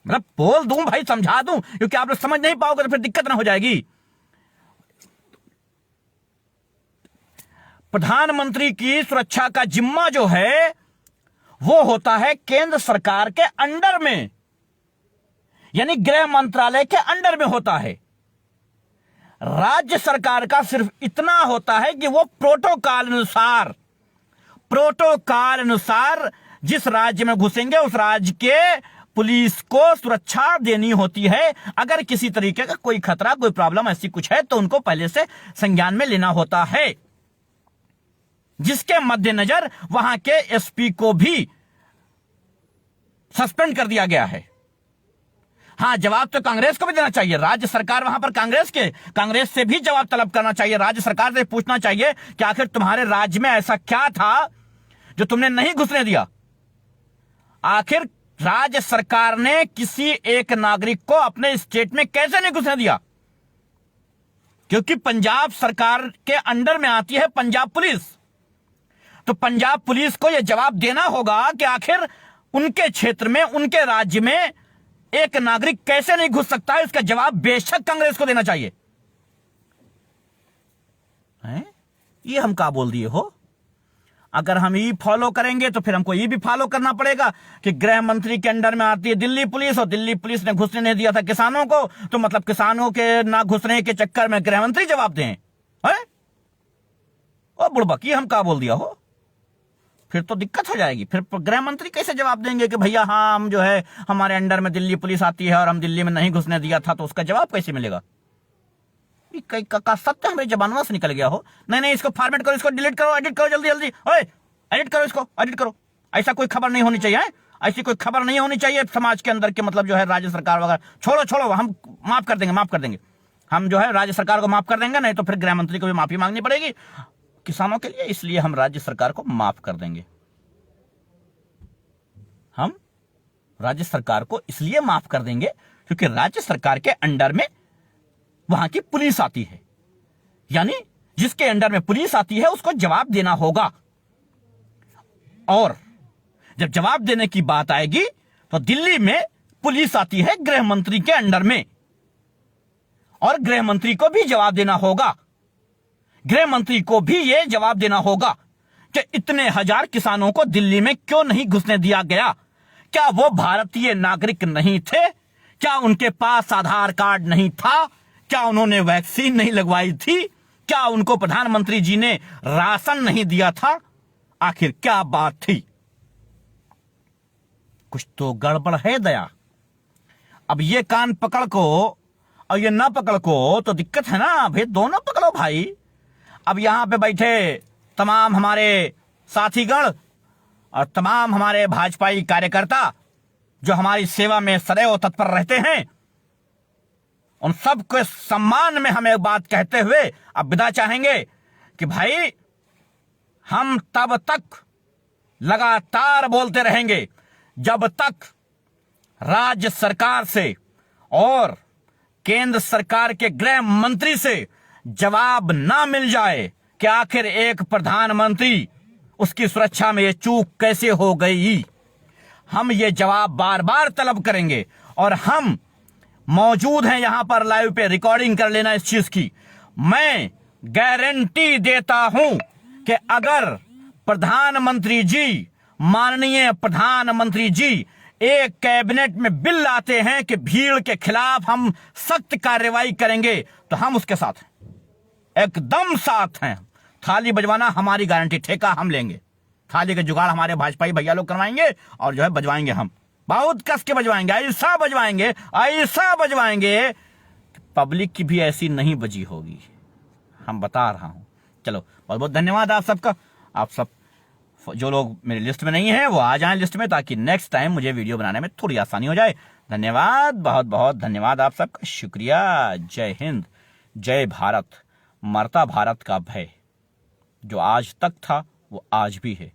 Speaker 1: मतलब बोल दूं भाई, समझा दूं, क्योंकि आप लोग समझ नहीं पाओगे तो फिर दिक्कत ना हो जाएगी। प्रधानमंत्री की सुरक्षा का जिम्मा जो है वो होता है केंद्र सरकार के अंडर में, यानी गृह मंत्रालय के अंडर में होता है। राज्य सरकार का सिर्फ इतना होता है कि वो प्रोटोकॉल अनुसार जिस राज्य में घुसेंगे उस राज्य के पुलिस को सुरक्षा देनी होती है। अगर किसी तरीके का कोई खतरा, कोई प्रॉब्लम ऐसी कुछ है तो उनको पहले से संज्ञान में लेना होता है, जिसके मद्देनजर वहां के एसपी को भी सस्पेंड कर दिया गया है। हाँ, जवाब तो कांग्रेस को भी देना चाहिए। राज्य सरकार वहां पर कांग्रेस से भी जवाब तलब करना चाहिए। राज्य सरकार से पूछना चाहिए कि आखिर तुम्हारे राज्य में ऐसा क्या था जो तुमने नहीं घुसने दिया। आखिर राज्य सरकार ने किसी एक नागरिक को अपने स्टेट में कैसे नहीं घुसने दिया? क्योंकि पंजाब सरकार के अंडर में आती है पंजाब पुलिस, तो पंजाब पुलिस को यह जवाब देना होगा कि आखिर उनके क्षेत्र में, उनके राज्य में एक नागरिक कैसे नहीं घुस सकता है। इसका जवाब बेशक कांग्रेस को देना चाहिए। ये हम क्या बोल दिए हो? अगर हम ये फॉलो करेंगे तो फिर हमको ये भी फॉलो करना पड़ेगा कि गृह मंत्री के अंडर में आती है दिल्ली पुलिस, और दिल्ली पुलिस ने घुसने नहीं दिया था किसानों को, तो मतलब किसानों के ना घुसने के चक्कर में गृह मंत्री जवाब दें। ओ बुड़बक, ये हम क्या बोल दिया हो? फिर तो दिक्कत हो जाएगी। फिर गृह मंत्री कैसे जवाब देंगे कि भैया हाँ हम जो है हमारे अंडर में दिल्ली पुलिस आती है और हम दिल्ली में नहीं घुसने दिया था, तो उसका जवाब कैसे मिलेगा? का सत्य हमारे जबानों से निकल गया हो। नहीं, इसको फॉर्मेट करो, इसको डिलीट करो, एडिट करो, जल्दी जल्दी, ओए एडिट करो, इसको एडिट करो। ऐसा कोई खबर नहीं होनी चाहिए है? ऐसी कोई खबर नहीं होनी चाहिए समाज के अंदर के, मतलब जो है राज्य सरकार वगैरह छोड़ो, हम माफ कर देंगे, हम जो है राज्य सरकार को माफ कर देंगे, नहीं तो फिर गृह मंत्री को भी माफी मांगनी पड़ेगी किसानों के लिए, इसलिए हम राज्य सरकार को माफ कर देंगे। हम राज्य सरकार को इसलिए माफ कर देंगे क्योंकि राज्य सरकार के अंडर में वहां की पुलिस आती है, यानी जिसके अंडर में पुलिस आती है उसको जवाब देना होगा। और जब जवाब देने की बात आएगी तो दिल्ली में पुलिस आती है गृह मंत्री के अंडर में, और गृह मंत्री को भी जवाब देना होगा। गृह मंत्री को भी यह जवाब देना होगा कि इतने हजार किसानों को दिल्ली में क्यों नहीं घुसने दिया गया? क्या वो भारतीय नागरिक नहीं थे? क्या उनके पास आधार कार्ड नहीं था? क्या उन्होंने वैक्सीन नहीं लगवाई थी? क्या उनको प्रधानमंत्री जी ने राशन नहीं दिया था? आखिर क्या बात थी? कुछ तो गड़बड़ है दया। अब ये कान पकड़ को और ये ना पकड़ को तो दिक्कत है ना भाई, दोनों पकड़ो भाई। अब यहां पे बैठे तमाम हमारे साथीगण और तमाम हमारे भाजपाई कार्यकर्ता जो हमारी सेवा में सदैव तत्पर रहते हैं, उन सबके सम्मान में हम एक बात कहते हुए अब विदा चाहेंगे कि भाई हम तब तक लगातार बोलते रहेंगे जब तक राज्य सरकार से और केंद्र सरकार के गृह मंत्री से जवाब ना मिल जाए कि आखिर एक प्रधानमंत्री, उसकी सुरक्षा में ये चूक कैसे हो गई। हम ये जवाब बार बार तलब करेंगे और हम मौजूद हैं यहां पर लाइव पे, रिकॉर्डिंग कर लेना इस चीज की। मैं गारंटी देता हूं कि अगर प्रधानमंत्री जी, माननीय प्रधानमंत्री जी एक कैबिनेट में बिल लाते हैं कि भीड़ के खिलाफ हम सख्त कार्रवाई करेंगे, तो हम उसके साथ हैं, एकदम साथ हैं। थाली बजवाना हमारी गारंटी, ठेका हम लेंगे। थाली का जुगाड़ हमारे भाजपाई भैया लोग करवाएंगे और जो है बजवाएंगे, हम बहुत कस के बजवाएंगे, ऐसा बजवाएंगे पब्लिक की भी ऐसी नहीं बजी होगी, हम बता रहा हूं। चलो बहुत बहुत धन्यवाद आप सबका। आप सब जो लोग मेरी लिस्ट में नहीं है वो आ जाएं लिस्ट में, ताकि नेक्स्ट टाइम मुझे वीडियो बनाने में थोड़ी आसानी हो जाए। धन्यवाद, बहुत बहुत धन्यवाद आप सबका, शुक्रिया। जय हिंद, जय भारत, मरता भारत का भय जो आज तक था वो आज भी है।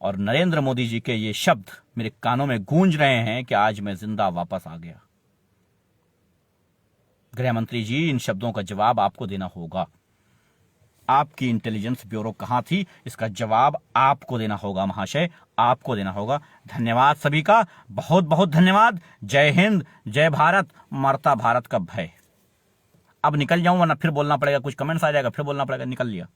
Speaker 1: और नरेंद्र मोदी जी के ये शब्द मेरे कानों में गूंज रहे हैं कि आज मैं जिंदा वापस आ गया। गृह मंत्री जी, इन शब्दों का जवाब आपको देना होगा। आपकी इंटेलिजेंस ब्यूरो कहां थी, इसका जवाब आपको देना होगा महाशय, आपको देना होगा। धन्यवाद सभी का, बहुत बहुत धन्यवाद। जय हिंद, जय भारत, मरता भारत का भय। अब निकल जाऊं वरना फिर बोलना पड़ेगा, कुछ कमेंट्स आ जाएगा, फिर बोलना पड़ेगा। निकल लिया।